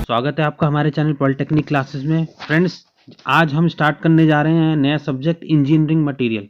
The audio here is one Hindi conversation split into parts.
स्वागत है आपका हमारे चैनल पॉलिटेक्निक क्लासेस में। फ्रेंड्स, आज हम स्टार्ट करने जा रहे हैं नया सब्जेक्ट इंजीनियरिंग मटेरियल।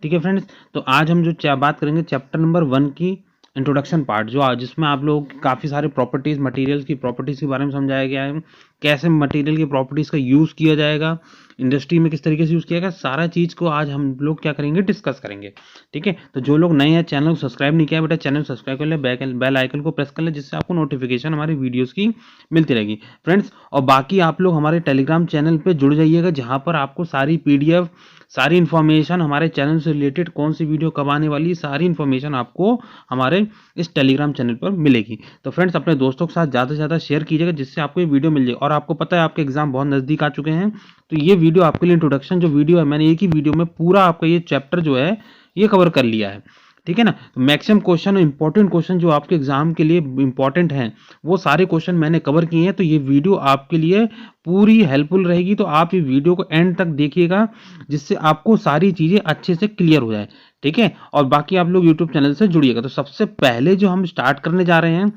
ठीक है फ्रेंड्स, तो आज हम जो बात करेंगे चैप्टर नंबर 1 की इंट्रोडक्शन पार्ट, जो आज जिसमें आप लोग काफ़ी सारे प्रॉपर्टीज़, मटेरियल्स की प्रॉपर्टीज़ के बारे में समझाया गया है, कैसे मटेरियल की प्रॉपर्टीज़ का यूज़ किया जाएगा, इंडस्ट्री में किस तरीके से यूज़ किया जाएगा, सारा चीज़ को आज हम लोग क्या करेंगे, डिस्कस करेंगे। ठीक है, तो जो लोग नए हैं, चैनल को सब्सक्राइब नहीं किया बेटा, चैनल सब्सक्राइब कर ले, बेल आइकन को प्रेस कर ले, जिससे आपको नोटिफिकेशन हमारी वीडियोज़ की मिलती रहेगी फ्रेंड्स। और बाकी आप लोग हमारे टेलीग्राम चैनल पे जुड़ जाइएगा, जहाँ पर आपको सारी PDF, सारी इन्फॉर्मेशन हमारे चैनल से रिलेटेड, कौन सी वीडियो कब आने वाली, सारी इन्फॉर्मेशन आपको हमारे इस टेलीग्राम चैनल पर मिलेगी। तो फ्रेंड्स, अपने दोस्तों के साथ ज़्यादा से ज़्यादा शेयर कीजिएगा, जिससे आपको ये वीडियो मिल जाए। और आपको पता है आपके एग्जाम बहुत नज़दीक आ चुके हैं, तो ये वीडियो आपके लिए इंट्रोडक्शन जो वीडियो है, मैंने एक ही वीडियो में पूरा आपका ये चैप्टर जो है ये कवर कर लिया है। ठीक है ना, तो मैक्सिमम क्वेश्चन और इंपॉर्टेंट क्वेश्चन जो आपके एग्जाम के लिए इंपॉर्टेंट हैं, वो सारे क्वेश्चन मैंने कवर किए हैं। तो ये वीडियो आपके लिए पूरी हेल्पफुल रहेगी, तो आप ये वीडियो को एंड तक देखिएगा, जिससे आपको सारी चीज़ें अच्छे से क्लियर हो जाए। ठीक है, और बाकी आप लोग यूट्यूब चैनल से जुड़िएगा। तो सबसे पहले जो हम स्टार्ट करने जा रहे हैं,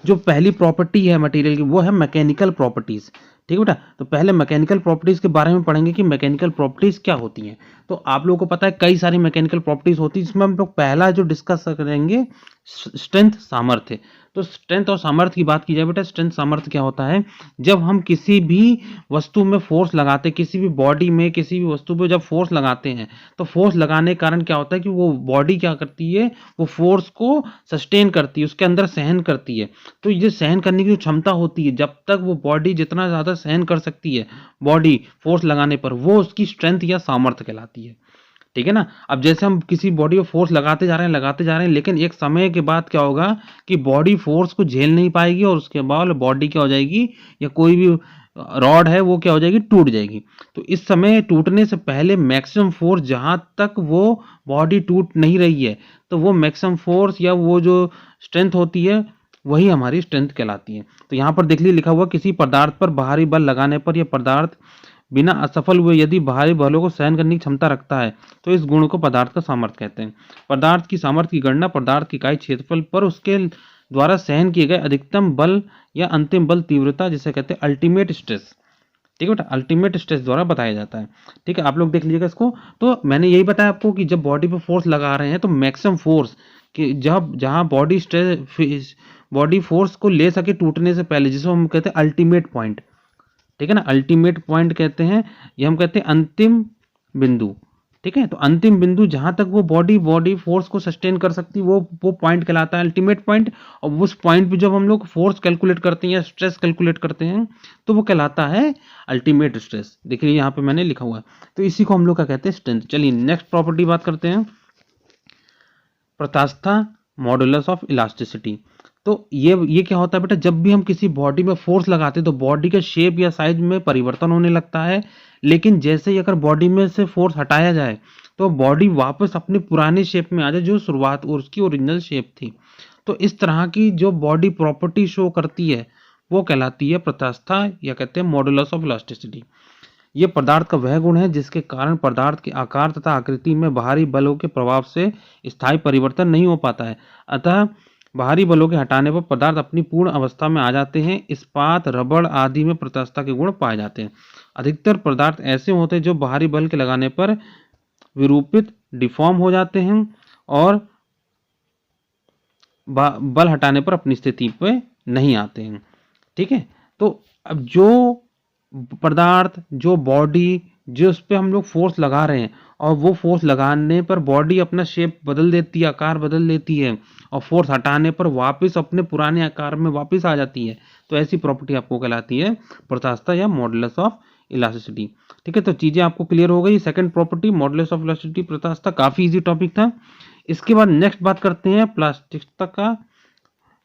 जो पहली प्रॉपर्टी है मटेरियल की, वो है मैकेनिकल प्रॉपर्टीज़। ठीक है बेटा, तो पहले मैकेनिकल प्रॉपर्टीज़ के बारे में पढ़ेंगे कि मैकेनिकल प्रॉपर्टीज़ क्या होती हैं। तो आप लोगों को पता है कई सारी मैकेनिकल प्रॉपर्टीज़ होती है, जिसमें हम लोग पहला जो डिस्कस करेंगे स्ट्रेंथ, सामर्थ्य। तो स्ट्रेंथ और सामर्थ्य की बात की जाए बेटा, स्ट्रेंथ सामर्थ्य क्या होता है, जब हम किसी भी वस्तु में फोर्स लगाते हैं, किसी भी बॉडी में किसी भी वस्तु पे जब फोर्स लगाते हैं, तो फोर्स लगाने के कारण क्या होता है कि वो बॉडी क्या करती है, वो फोर्स को सस्टेन करती है, उसके अंदर सहन करती है। तो ये सहन करने की जो क्षमता होती है, जब तक वो बॉडी जितना ज़्यादा सहन कर सकती है बॉडी फोर्स लगाने पर, वो उसकी स्ट्रेंथ या सामर्थ्य कहलाती है। ठीक है ना, अब जैसे हम किसी बॉडी को फोर्स लगाते जा रहे हैं, लेकिन एक समय के बाद क्या होगा कि बॉडी फोर्स को झेल नहीं पाएगी, और उसके बाद बॉडी क्या हो जाएगी, या कोई भी रॉड है वो क्या हो जाएगी, टूट जाएगी। तो इस समय टूटने से पहले मैक्सिमम फोर्स, जहां तक वो बॉडी टूट नहीं रही है, तो वो मैक्सिमम फोर्स या वो जो स्ट्रेंथ होती है, वही हमारी स्ट्रेंथ कहलाती है। तो यहाँ पर देख लीजिए लिखा हुआ, किसी पदार्थ पर बाहरी बल लगाने पर यह पदार्थ बिना असफल हुए यदि बाहरी बलों को सहन करने की क्षमता रखता है, तो इस गुण को पदार्थ का सामर्थ्य कहते हैं। पदार्थ की सामर्थ्य की गणना पदार्थ की इकाई क्षेत्रफल पर उसके द्वारा सहन किए गए अधिकतम बल या अंतिम बल तीव्रता, जिसे कहते हैं अल्टीमेट स्ट्रेस। ठीक है बेटा, अल्टीमेट स्ट्रेस द्वारा बताया जाता है। ठीक है, आप लोग देख लीजिएगा इसको। तो मैंने यही बताया आपको कि जब बॉडी पे फोर्स लगा रहे हैं, तो मैक्सिमम फोर्स कि जब जहां बॉडी फोर्स को ले सके टूटने से पहले, जिसको हम कहते हैं अल्टीमेट पॉइंट। ठीक है ना, अल्टीमेट पॉइंट कहते हैं, ये हम कहते हैं अंतिम बिंदु। ठीक है, तो अंतिम बिंदु जहां तक वो बॉडी फोर्स को सस्टेन कर सकती है, वो पॉइंट कहलाता है अल्टीमेट पॉइंट। और उस पॉइंट पे जब हम लोग फोर्स कैलकुलेट करते हैं या स्ट्रेस कैलकुलेट करते हैं, तो वो कहलाता है अल्टीमेट स्ट्रेस। देखिए यहाँ पे मैंने लिखा हुआ है, तो इसी को हम लोग क्या कहते हैं, स्ट्रेंथ। चलिए नेक्स्ट प्रॉपर्टी बात करते हैं, प्रत्यास्थता मॉडुलस ऑफ इलास्टिसिटी। तो ये क्या होता है बेटा, जब भी हम किसी बॉडी में फोर्स लगाते हैं, तो बॉडी के शेप या साइज में परिवर्तन होने लगता है। लेकिन जैसे ही अगर बॉडी में से फोर्स हटाया जाए, तो बॉडी वापस अपने पुराने शेप में आ जाए, जो शुरुआत और उसकी ओरिजिनल शेप थी। तो इस तरह की जो बॉडी प्रॉपर्टी शो करती है, वो कहलाती है प्रत्यास्थता, या कहते हैं मॉडुलस ऑफ इलास्टिसिटी। ये पदार्थ का वह गुण है जिसके कारण पदार्थ के आकार तथा आकृति में बाहरी बलों के प्रभाव से स्थायी परिवर्तन नहीं हो पाता है। अतः बाहरी बलों के हटाने पर पदार्थ अपनी पूर्ण अवस्था में आ जाते हैं। इस्पात, रबड़ आदि में प्रत्यास्थता के गुण पाए जाते हैं। अधिकतर पदार्थ ऐसे होते हैं जो बाहरी बल के लगाने पर विरूपित, डिफॉर्म हो जाते हैं, और बल हटाने पर अपनी स्थिति पे नहीं आते हैं। ठीक है, तो अब जो पदार्थ, जो बॉडी, जिस पे हम लोग फोर्स लगा रहे हैं, और वो फोर्स लगाने पर बॉडी अपना शेप बदल देती है, आकार बदल लेती है, और फोर्स हटाने पर वापस अपने पुराने आकार में वापस आ जाती है, तो ऐसी प्रॉपर्टी आपको कहलाती है प्रत्यास्थता या मॉडुलस ऑफ इलास्टिसिटी। ठीक है, तो चीजें आपको क्लियर हो गई। Second property modulus of elasticity, प्रत्यास्थता, काफी इजी टॉपिक था। इसके बाद नेक्स्ट बात करते हैं प्लास्टिकता का,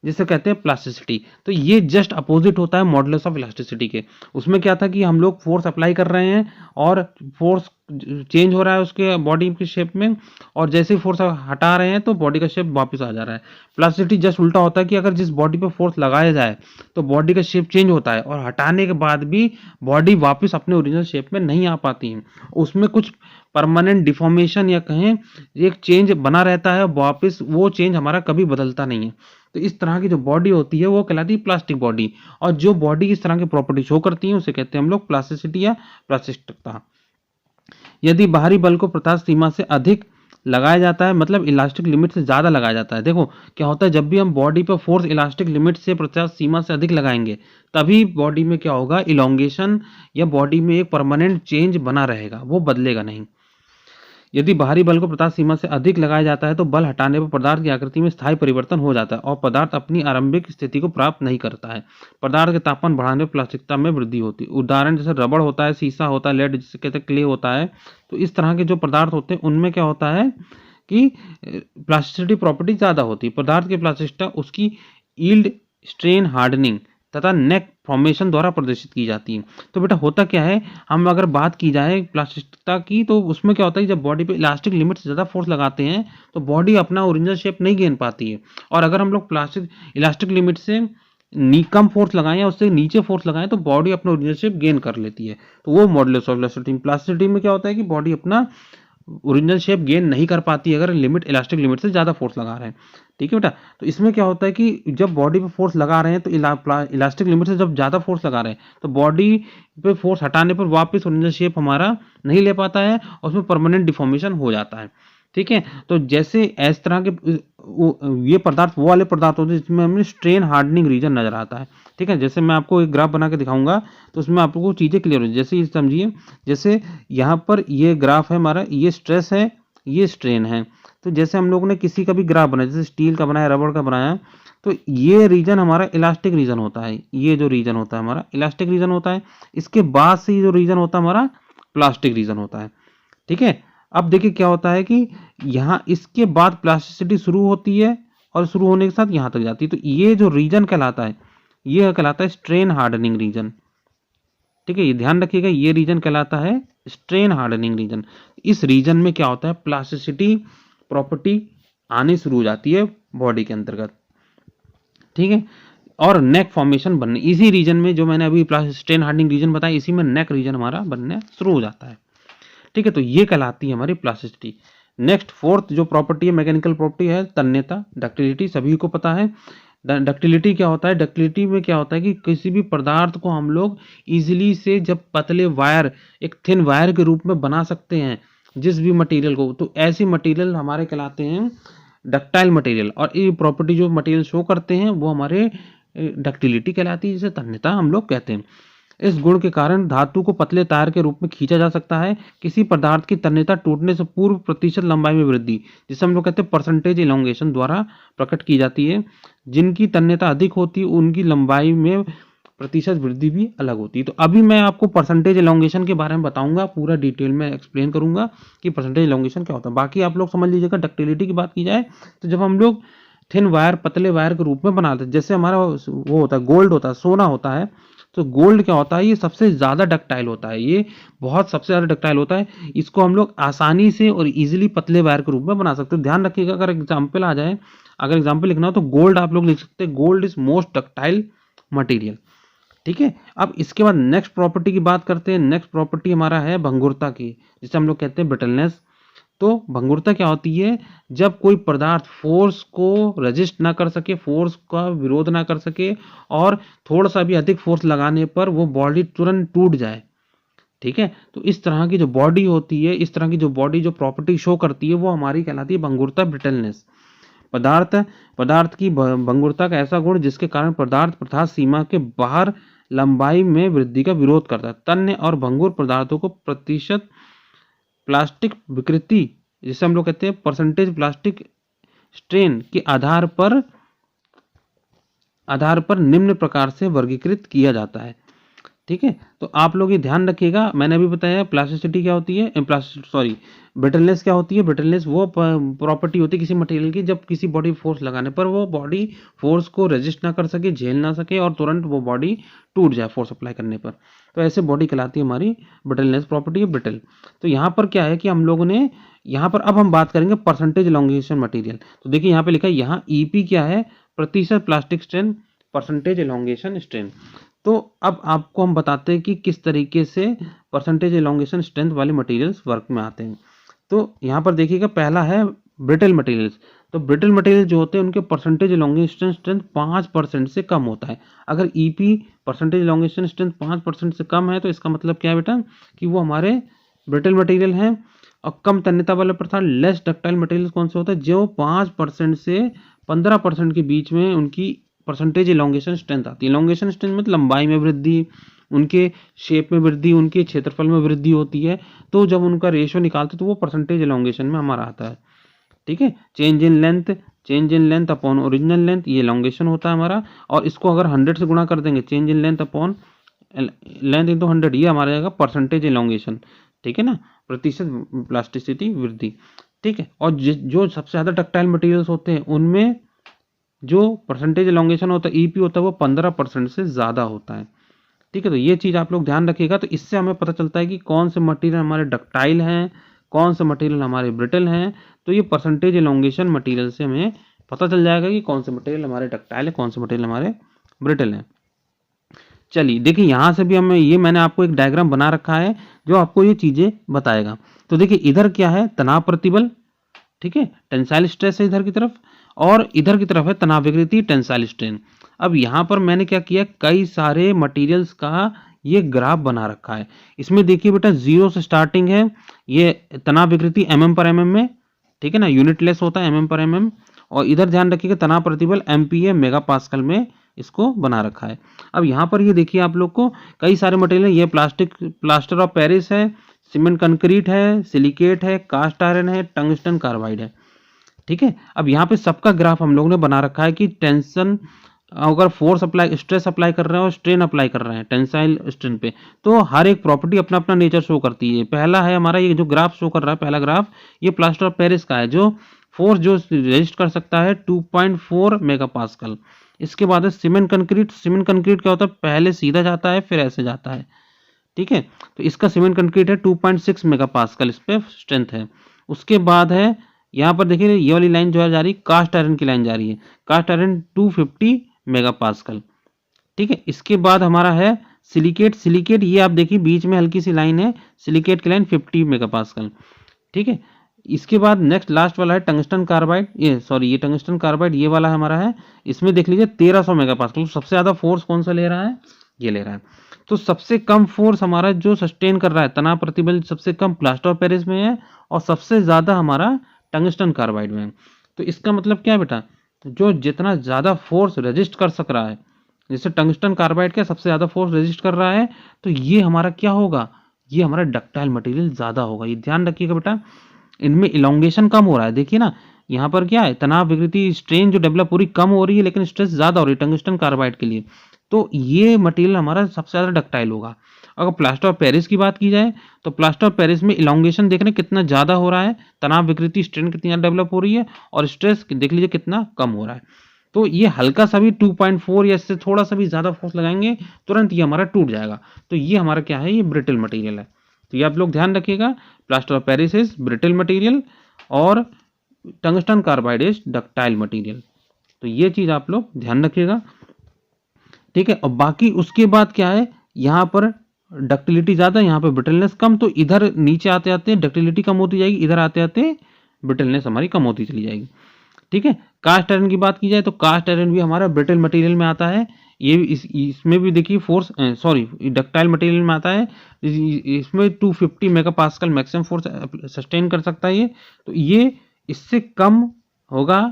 जिसे कहते हैं प्लास्टिसिटी। तो ये जस्ट अपोजिट होता है मॉडुलस ऑफ इलास्टिसिटी के। उसमें क्या था कि हम लोग फोर्स अप्लाई कर रहे हैं, और फोर्स चेंज हो रहा है उसके बॉडी की शेप में, और जैसे ही फोर्स हटा रहे हैं, तो बॉडी का शेप वापस आ जा रहा है। प्लास्टिसिटी जस्ट उल्टा होता है कि अगर जिस बॉडी पे फोर्स लगाया जाए, तो बॉडी का शेप चेंज होता है, और हटाने के बाद भी बॉडी वापस अपने ओरिजिनल शेप में नहीं आ पाती है। उसमें कुछ परमानेंट डिफॉर्मेशन या कहें एक चेंज बना रहता है, वापस वो चेंज हमारा कभी बदलता नहीं है। तो इस तरह की जो बॉडी होती है वो कहलाती है प्लास्टिक बॉडी, और जो बॉडी इस तरह की प्रॉपर्टी शो करती है उसे कहते हैं हम लोग प्लास्टिसिटी या प्लास्टिकता। यदि बाहरी बल को प्रत्यास्थ सीमा से अधिक लगाया जाता है, मतलब इलास्टिक लिमिट से ज़्यादा लगाया जाता है। देखो क्या होता है, जब भी हम बॉडी पर फोर्स इलास्टिक लिमिट से प्रत्यास्थ सीमा से अधिक लगाएंगे तभी बॉडी में क्या होगा, इलोंगेशन या बॉडी में एक परमानेंट चेंज बना रहेगा, वो बदलेगा नहीं। यदि बाहरी बल को प्रत्यास्थ सीमा से अधिक लगाया जाता है तो बल हटाने पर पदार्थ की आकृति में स्थायी परिवर्तन हो जाता है और पदार्थ अपनी आरंभिक स्थिति को प्राप्त नहीं करता है। पदार्थ के तापमान बढ़ाने पर प्लास्टिकता में वृद्धि होती है। उदाहरण जैसे रबड़ होता है, शीशा होता है, लेड जिसे कहते हैं क्ले होता है। तो इस तरह के जो पदार्थ होते हैं उनमें क्या होता है कि प्लास्टिसिटी प्रॉपर्टी ज़्यादा होती है। पदार्थ की प्लास्टिकता उसकी यील्ड, स्ट्रेन, हार्डनिंग तथा नेक फॉर्मेशन द्वारा प्रदर्शित की जाती है। तो बेटा होता क्या है, हम अगर बात की जाए प्लास्टिकता की तो उसमें क्या होता है, जब बॉडी पे इलास्टिक लिमिट से ज़्यादा फोर्स लगाते हैं तो बॉडी अपना ओरिजिनल शेप नहीं गेन पाती है, और अगर हम लोग प्लास्टिक इलास्टिक लिमिट से कम फोर्स लगाएं या उससे नीचे फोर्स लगाएं तो बॉडी अपना ओरिजिनल शेप गेन कर लेती है। तो वो मॉडुलस ऑफ इलास्टिसिटी। प्लास्टिसिटी में क्या होता है कि बॉडी अपना ओरिजिनल शेप गेन नहीं कर पाती अगर लिमिट इलास्टिक लिमिट से ज़्यादा फोर्स लगा रहे हैं। ठीक है बेटा, तो इसमें क्या होता है कि जब बॉडी पे फोर्स लगा रहे हैं तो इलास्टिक लिमिट से जब ज़्यादा फोर्स लगा रहे हैं तो बॉडी पे फोर्स हटाने पर वापस ओरिजिनल शेप हमारा नहीं ले पाता है और उसमें परमानेंट डिफॉर्मेशन हो जाता है। ठीक है, तो जैसे इस तरह के ये पदार्थ वो वाले पदार्थ होते हैं जिसमें हमें स्ट्रेन हार्डनिंग रीजन नजर आता है। ठीक है, जैसे मैं आपको एक ग्राफ बना के दिखाऊंगा तो उसमें आपको चीज़ें क्लियर हो, जैसे ये समझिए, जैसे यहाँ पर ये ग्राफ है हमारा, ये स्ट्रेस है, ये स्ट्रेन है। तो जैसे हम लोगों ने किसी का भी ग्राफ बनाया, जैसे स्टील का बनाया, रबड़ का बनाया, तो ये रीजन हमारा इलास्टिक रीजन होता है। ये जो रीजन होता है हमारा इलास्टिक रीजन होता है। इसके बाद से ये जो रीजन होता है हमारा प्लास्टिक रीजन होता है। ठीक है, अब देखिए क्या होता है कि यहाँ इसके बाद प्लास्टिसिटी शुरू होती है और शुरू होने के साथ यहाँ तक जाती है। तो ये जो रीजन कहलाता है, ये कहलाता है स्ट्रेन हार्डनिंग रीजन। ठीक है, ये ध्यान रखिएगा, ये रीजन कहलाता है स्ट्रेन हार्डनिंग रीजन। इस रीजन में क्या होता है, प्लास्टिसिटी प्रॉपर्टी आनी शुरू हो जाती है बॉडी के अंतर्गत। ठीक है, और नेक फॉर्मेशन बनने इसी रीजन में, जो मैंने अभी स्ट्रेन हार्डनिंग रीजन बताया, इसी में नेक रीजन हमारा बनने शुरू हो जाता है। ठीक है, तो ये कहलाती है हमारी प्लास्टिसिटी। नेक्स्ट फोर्थ जो प्रॉपर्टी है, मैकेनिकल प्रॉपर्टी है तन्यता, डक्टिलिटी, सभी को पता है। डक्टिलिटी क्या होता है, डक्टिलिटी में क्या होता है कि किसी भी पदार्थ को हम लोग इजीली से जब पतले वायर, एक थिन वायर के रूप में बना सकते हैं जिस भी मटेरियल को, तो ऐसी मटेरियल हमारे कहलाते हैं डक्टाइल मटेरियल। और ये प्रॉपर्टी जो मटेरियल शो करते हैं वो हमारे डक्टिलिटी कहलाती है, जिसे तन्यता हम लोग कहते हैं। इस गुण के कारण धातु को पतले तार के रूप में खींचा जा सकता है। किसी पदार्थ की तन्यता टूटने से पूर्व प्रतिशत लंबाई में वृद्धि, जिसे हम लोग कहते हैं परसेंटेज इलोंगेशन, द्वारा प्रकट की जाती है। जिनकी तन्यता अधिक होती है उनकी लंबाई में प्रतिशत वृद्धि भी अलग होती है। तो अभी मैं आपको परसेंटेज इलोंगेशन के बारे में बताऊंगा, पूरा डिटेल में एक्सप्लेन करूंगा कि परसेंटेज इलोंगेशन क्या होता है। बाकी आप लोग समझ लीजिएगा। डक्टिलिटी की बात की जाए तो जब हम लोग थिन वायर, पतले वायर के रूप में बनाते हैं, जैसे हमारा वो होता है गोल्ड होता है, सोना होता है, तो गोल्ड क्या होता है, ये सबसे ज़्यादा डक्टाइल होता है, ये बहुत सबसे ज़्यादा डक्टाइल होता है। इसको हम लोग आसानी से और इजीली पतले वायर के रूप में बना सकते हो। ध्यान रखिएगा, अगर एग्जाम्पल आ जाए, अगर एग्जाम्पल लिखना हो तो गोल्ड आप लोग लिख सकते हैं, gold is most ductile material. ठीक है, अब इसके बाद नेक्स्ट प्रॉपर्टी की बात करते हैं। नेक्स्ट प्रॉपर्टी हमारा है भंगुरता की, जिसे हम लोग कहते हैं ब्रिटलनेस। तो भंगुरता क्या होती है, जब कोई पदार्थ फोर्स को रेजिस्ट ना कर सके, फोर्स का विरोध ना कर सके और थोड़ा सा भी अधिक फोर्स लगाने पर वो बॉडी तुरंत टूट जाए। ठीक है, तो इस तरह की जो बॉडी होती है, इस तरह की जो बॉडी जो प्रॉपर्टी शो करती है वो हमारी कहलाती है भंगुरता, ब्रिटलनेस। पदार्थ की भंगुरता का ऐसा गुण जिसके कारण पदार्थ प्रत्यास्थ सीमा के बाहर लंबाई में वृद्धि का विरोध करता है। तन्य और भंगुर पदार्थों को प्रतिशत प्लास्टिक विकृति, जिसे हम लोग कहते हैं परसेंटेज प्लास्टिक स्ट्रेन के आधार पर निम्न प्रकार से वर्गीकृत किया जाता है। ठीक है, तो आप लोग ये ध्यान रखिएगा। मैंने अभी बताया प्लास्टिसिटी क्या होती है, ब्रिटलनेस क्या होती है। ब्रिटलनेस वो प्रॉपर्टी होती है किसी मटेरियल की जब किसी बॉडी फोर्स लगाने पर वो बॉडी फोर्स को रेजिस्ट ना कर सके, झेल ना सके और तुरंत वो बॉडी टूट जाए फोर्स अप्लाई करने पर। तो ऐसे बॉडी कहलाती है हमारी ब्रिटलनेस, प्रॉपर्टी है ब्रिटल। तो यहाँ पर क्या है कि हम लोगों ने यहाँ पर, अब हम बात करेंगे परसेंटेज इलोंगेशन मटेरियल। तो देखिए यहाँ पे लिखा है, यहाँ ईपी क्या है, प्रतिशत plastic strain, percentage elongation strain. तो अब आपको हम बताते हैं कि किस तरीके से परसेंटेज इलोंगेशन स्ट्रेंथ वाले मटेरियल्स वर्क में आते हैं। तो यहाँ पर देखिएगा, पहला है ब्रिटल मटेरियल्स। तो ब्रिटल मटेरियल जो होते हैं उनके परसेंटेज एलोंगेशन स्ट्रेंथ 5% से कम होता है। अगर ईपी परसेंटेज एलोंगेशन स्ट्रेंथ 5% से कम है तो इसका मतलब क्या है बेटा कि वो हमारे ब्रिटल मटेरियल हैं। और कम तन्यता वाले पदार्थ लेस डक्टाइल मटेरियल कौन से होते हैं, जो 5% से 15% के बीच में उनकी परसेंटेज एलोंगेशन स्ट्रेंथ आती है। एलोंगेशन स्ट्रेंथ मतलब लंबाई में वृद्धि, उनके शेप में वृद्धि, उनके क्षेत्रफल में वृद्धि होती है। तो जब उनका रेशियो निकालते तो वो परसेंटेज एलोंगेशन में हमारा आता है। ठीक है, change in length upon original length, ये एलोंगेशन होता है हमारा। और इसको अगर 100 से गुणा कर देंगे, change in length upon length into 100, ये हमारा जाएगा परसेंटेज एलोंगेशन। ठीक है ना, प्रतिशत प्लास्टिसिटी वृद्धि। ठीक है, और जो सबसे ज़्यादा डक्टाइल मटेरियल्स होते हैं उनमें जो परसेंटेज एलोंगेशन होता है ईपी होता है वो 15% से ज़्यादा होता है। ठीक है, तो ये चीज़ आप लोग ध्यान रखिएगा। तो इससे हमें पता चलता है कि कौन से मटेरियल हमारे डक्टाइल हैं, कौन से मटेरियल हमारे ब्रिटल हैं। तो ये परसेंटेज एलोंगेशन मटेरियल से हमें पता चल जाएगा कि कौन से मटेरियल हमारे डक्टाइल है, कौन से मटेरियल हमारे ब्रिटल हैं। चलिए देखिए, यहाँ से भी हमें ये मैंने आपको एक डायग्राम बना रखा है जो आपको ये चीज़ें बताएगा। तो देखिए इधर क्या है, तनाव प्रतिबल, ठीक है, टेंसाइल स्ट्रेस है इधर की तरफ, और इधर की तरफ है तनाव विकृति, टेंसाइल स्ट्रेन। अब यहाँ पर मैंने क्या किया, कई सारे मटेरियल्स का ये ग्राफ बना रखा है। इसमें देखिए बेटा 0 से स्टार्टिंग है, ये तनाव विकृति mm पर mm में, ठीक है ना, यूनिटलेस होता है mm पर mm। और इधर ध्यान रखिएगा तनाव प्रतिबल MPa मेगा पास्कल में इसको बना रखा है। अब यहाँ पर ये देखिए आप लोग को कई सारे मटेरियल है, ये प्लास्टर ऑफ पेरिस है, सीमेंट कंक्रीट है, सिलिकेट है, कास्ट आयरन है, टंगस्टन कार्बाइड है। ठीक है, अब यहाँ पे सबका ग्राफ हम लोग ने बना रखा है कि टेंशन अगर फोर्स अप्लाई, स्ट्रेस अप्लाई कर रहे हैं और स्ट्रेन अप्लाई कर रहे हैं टेंसाइल स्ट्रेन पे, तो हर एक प्रॉपर्टी अपना अपना नेचर शो करती है। पहला है हमारा ये जो ग्राफ शो कर रहा है, पहला ग्राफ ये प्लास्टर ऑफ पेरिस का है, जो फोर्स जो रजिस्ट कर सकता है 2.4 मेगापास्कल। इसके बाद है सीमेंट कंक्रीट। सीमेंट कंक्रीट क्या होता है, पहले सीधा जाता है फिर ऐसे जाता है। ठीक है, तो इसका सीमेंट कंक्रीट है 2.6 मेगापास्कल, इस पे स्ट्रेंथ है। उसके बाद है यहाँ पर देखिए ये वाली लाइन जो है जा रही, कास्ट आयरन की लाइन जा रही है, कास्ट आयरन 250 मेगापास्कल। ठीक है, इसके बाद हमारा है सिलिकेट। सिलिकेट ये आप देखिए बीच में हल्की सी लाइन है, सिलिकेट की लाइन 50 मेगापास्कल। ठीक है, इसके बाद नेक्स्ट लास्ट वाला है टंगस्टन कार्बाइड, ये टंगस्टन कार्बाइड ये वाला हमारा है, इसमें देख लीजिए 1300 मेगापास्कल। सबसे ज्यादा फोर्स कौन सा ले रहा है, ये ले रहा है। तो सबसे कम फोर्स हमारा जो सस्टेन कर रहा है, तनाव प्रतिबल सबसे कम प्लास्टर ऑफ पेरिस में है और सबसे ज्यादा हमारा टंगस्टन कार्बाइड में है। तो इसका मतलब क्या है बेटा, जो जितना ज्यादा फोर्स रेजिस्ट कर सक रहा है, जैसे टंगस्टन कार्बाइड का सबसे ज्यादा फोर्स रेजिस्ट कर रहा है, तो ये हमारा क्या होगा, ये हमारा डक्टाइल मटेरियल ज्यादा होगा। ये ध्यान रखिएगा बेटा, इनमें इलोंगेशन कम हो रहा है। देखिए ना यहाँ पर क्या है, तनाव विकृति स्ट्रेन जो डेवलप पूरी कम हो रही है लेकिन स्ट्रेस ज्यादा हो रही है टंगस्टन कार्बाइड के लिए। तो ये मटेरियल हमारा सबसे ज्यादा डक्टाइल होगा। अगर प्लास्टर ऑफ पेरिस की बात की जाए तो प्लास्टर ऑफ पेरिस में इलोंगेशन देख रहे हैं कितना ज्यादा हो रहा है, तनाव विकृति स्ट्रेन कितनी ज्यादा डेवलप हो रही है, और स्ट्रेस देख लीजिए कितना कम हो रहा है। तो ये हल्का सा भी 2.4 या इससे थोड़ा सा भी ज्यादा फोर्स लगाएंगे तुरंत ये हमारा टूट जाएगा। तो ये हमारा क्या है, ये ब्रिटल मटेरियल है। तो ये आप लोग ध्यान रखिएगा, plaster of Paris is brittle material और tungsten carbide is ductile material. तो ये चीज आप लोग ध्यान रखिएगा। ठीक है, और बाकी उसके बाद क्या है, यहाँ पर डक्टिलिटी ज्यादा, यहाँ पे ब्रिटलनेस कम। तो इधर नीचे आते आते डक्टिलिटी कम होती जाएगी, इधर आते आते ब्रिटलनेस हमारी कम होती चली जाएगी। ठीक है, कास्ट आयरन की बात की जाए तो कास्ट आयरन भी हमारा ब्रिटल मटेरियल में आता है। ये इसमें भी देखिए फोर्स डक्टाइल मटेरियल में आता है। इसमें 250 मेगापास्कल मैक्सिमम फोर्स सस्टेन कर सकता है ये। तो ये इससे कम होगा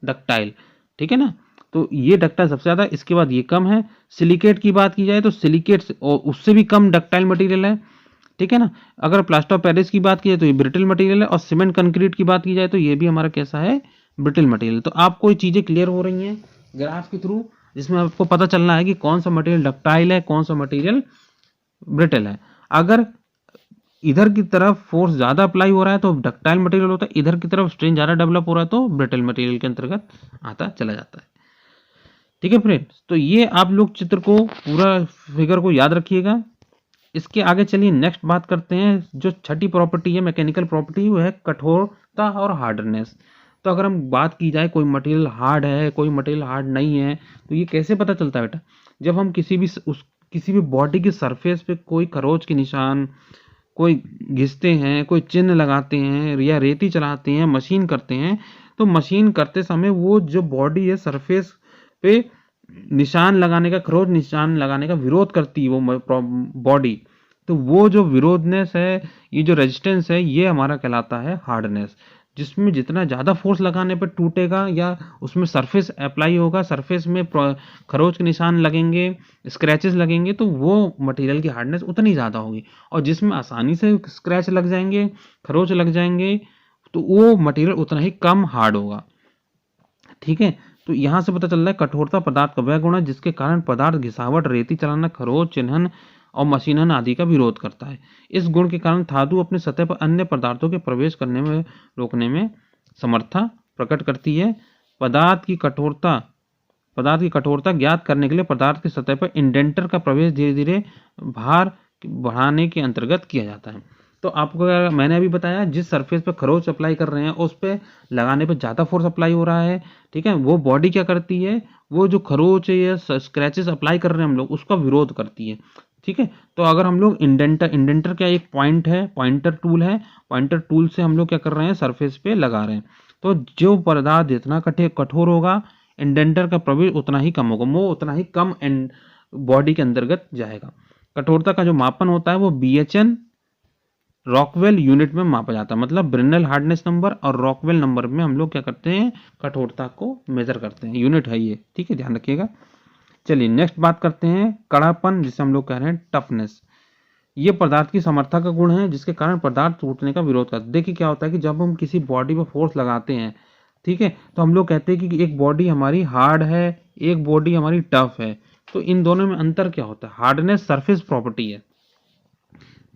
डक्टाइल। ठीक है ना, तो ये डक्टाइल सबसे ज्यादा, इसके बाद ये कम है। सिलिकेट की बात की जाए तो सिलिकेट उससे भी कम डक्टाइल मटेरियल है। ठीक है ना, अगर प्लास्टर ऑफ पेरिस की बात की जाए तो ये ब्रिटल मटेरियल है, और सीमेंट कंक्रीट की बात की जाए तो ये भी हमारा कैसा है, ब्रिटल मटेरियल। तो आपको ये चीजें क्लियर हो रही हैं ग्राफ के थ्रू, जिसमें आपको पता चलना है कि कौन सा मटेरियल डक्टाइल है, कौन सा मटेरियल ब्रिटल है। अगर इधर की तरफ फोर्स ज्यादा अप्लाई हो रहा है तो डक्टाइल मटेरियल होता है, इधर की तरफ स्ट्रेन ज्यादा डेवलप हो रहा है तो ब्रिटल मटेरियल के अंतर्गत आता चला जाता है। ठीक है फ्रेंड्स, तो ये आप लोग चित्र को पूरा फिगर को याद रखिएगा। इसके आगे चलिए नेक्स्ट बात करते हैं। जो छठी प्रॉपर्टी है मैकेनिकल प्रॉपर्टी, वो है कठोरता और हार्डनेस। तो अगर हम बात की जाए कोई मटेरियल हार्ड है, कोई मटेरियल हार्ड नहीं है, तो ये कैसे पता चलता है बेटा, जब हम किसी भी बॉडी के सरफेस पे कोई खरोच के निशान, कोई घिसते हैं, कोई चिन्ह लगाते हैं या रेती चलाते हैं, मशीन करते हैं, तो मशीन करते समय वो जो बॉडी है सरफेस पे निशान लगाने का, खरोंच निशान लगाने का विरोध करती है वो बॉडी। तो वो जो विरोधनेस है, ये जो रेजिस्टेंस है, ये हमारा कहलाता है हार्डनेस। जिसमें जितना ज़्यादा फोर्स लगाने पर टूटेगा या उसमें सरफेस अप्लाई होगा, सरफेस में खरोंच के निशान लगेंगे, स्क्रैचेस लगेंगे, तो वो मटेरियल की हार्डनेस उतनी ज़्यादा होगी। और जिसमें आसानी से स्क्रैच लग जाएंगे, खरोंच लग जाएंगे, तो वो मटेरियल उतना ही कम हार्ड होगा। ठीक है, तो यहाँ से पता चल रहा है कठोरता पदार्थ का वह गुण है जिसके कारण पदार्थ घिसावट, रेती चलाना, खरोंच, चिन्हन और मशीनन आदि का विरोध करता है। इस गुण के कारण धातु अपने सतह पर अन्य पदार्थों के प्रवेश करने में रोकने में समर्था प्रकट करती है। पदार्थ की कठोरता ज्ञात करने के लिए पदार्थ की सतह पर इंडेंटर का प्रवेश धीरे धीरे भार बढ़ाने के अंतर्गत किया जाता है। तो आपको मैंने अभी बताया, जिस सरफेस पे खरोंच अप्लाई कर रहे हैं उस पे लगाने पे ज़्यादा फोर्स अप्लाई हो रहा है। ठीक है, वो बॉडी क्या करती है, वो जो खरोंच या स्क्रैचेस अप्लाई कर रहे हैं हम लोग, उसका विरोध करती है। ठीक है, तो अगर हम लोग इंडेंटर क्या एक पॉइंट है, पॉइंटर टूल है, पॉइंटर टूल से हम लोग क्या कर रहे हैं, सरफेस पे लगा रहे हैं। तो जो पदार्थ जितना कठोर होगा, इंडेंटर का प्रवेश उतना ही कम होगा, वो उतना ही कम बॉडी के अंतर्गत जाएगा। कठोरता का जो मापन होता है वो BHN रॉकवेल यूनिट में मापा जाता है। मतलब ब्रिनल हार्डनेस नंबर और रॉकवेल नंबर में हम लोग क्या करते हैं, कठोरता को मेजर करते हैं। यूनिट है ये, ठीक है, ध्यान रखिएगा। चलिए नेक्स्ट बात करते हैं कड़ापन, जिसे हम लोग कह रहे हैं टफनेस। ये पदार्थ की समर्था का गुण है जिसके कारण पदार्थ टूटने का विरोध करता है। देखिए क्या होता है कि जब हम किसी बॉडी पर फोर्स लगाते हैं, ठीक है, तो हम लोग कहते हैं कि एक बॉडी हमारी हार्ड है, एक बॉडी हमारी टफ है। तो इन दोनों में अंतर क्या होता है, हार्डनेस सरफेस प्रॉपर्टी है।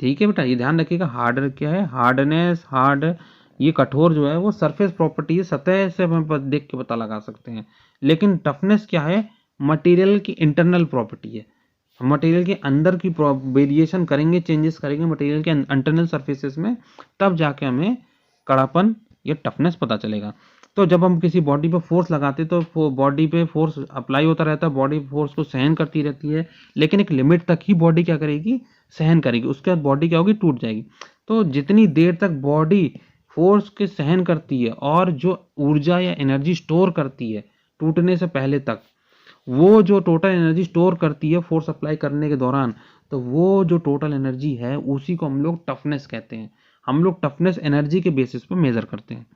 ठीक है बेटा, ये ध्यान रखिएगा, हार्ड क्या है, हार्डनेस, हार्ड, ये कठोर जो है वो सरफेस प्रॉपर्टी है, सतह से हम देख के पता लगा सकते हैं। लेकिन टफनेस क्या है, मटेरियल की इंटरनल प्रॉपर्टी है। हम मटेरियल के अंदर की वेरिएशन करेंगे, चेंजेस करेंगे मटेरियल के इंटरनल सरफेसेस में, तब जाके हमें कड़ापन या टफनेस पता चलेगा। तो जब हम किसी बॉडी पे फोर्स लगाते हैं तो बॉडी पे फोर्स अप्लाई होता रहता है, बॉडी फोर्स को सहन करती रहती है, लेकिन एक लिमिट तक ही बॉडी क्या करेगी, सहन करेगी, उसके बाद बॉडी क्या होगी, टूट जाएगी। तो जितनी देर तक बॉडी फोर्स के सहन करती है और जो ऊर्जा या एनर्जी स्टोर करती है टूटने से पहले तक, वो जो टोटल एनर्जी स्टोर करती है फोर्स अप्लाई करने के दौरान, तो वो जो टोटल एनर्जी है उसी को हम लोग टफनेस कहते हैं। हम लोग टफनेस एनर्जी के बेसिस पे मेजर करते हैं।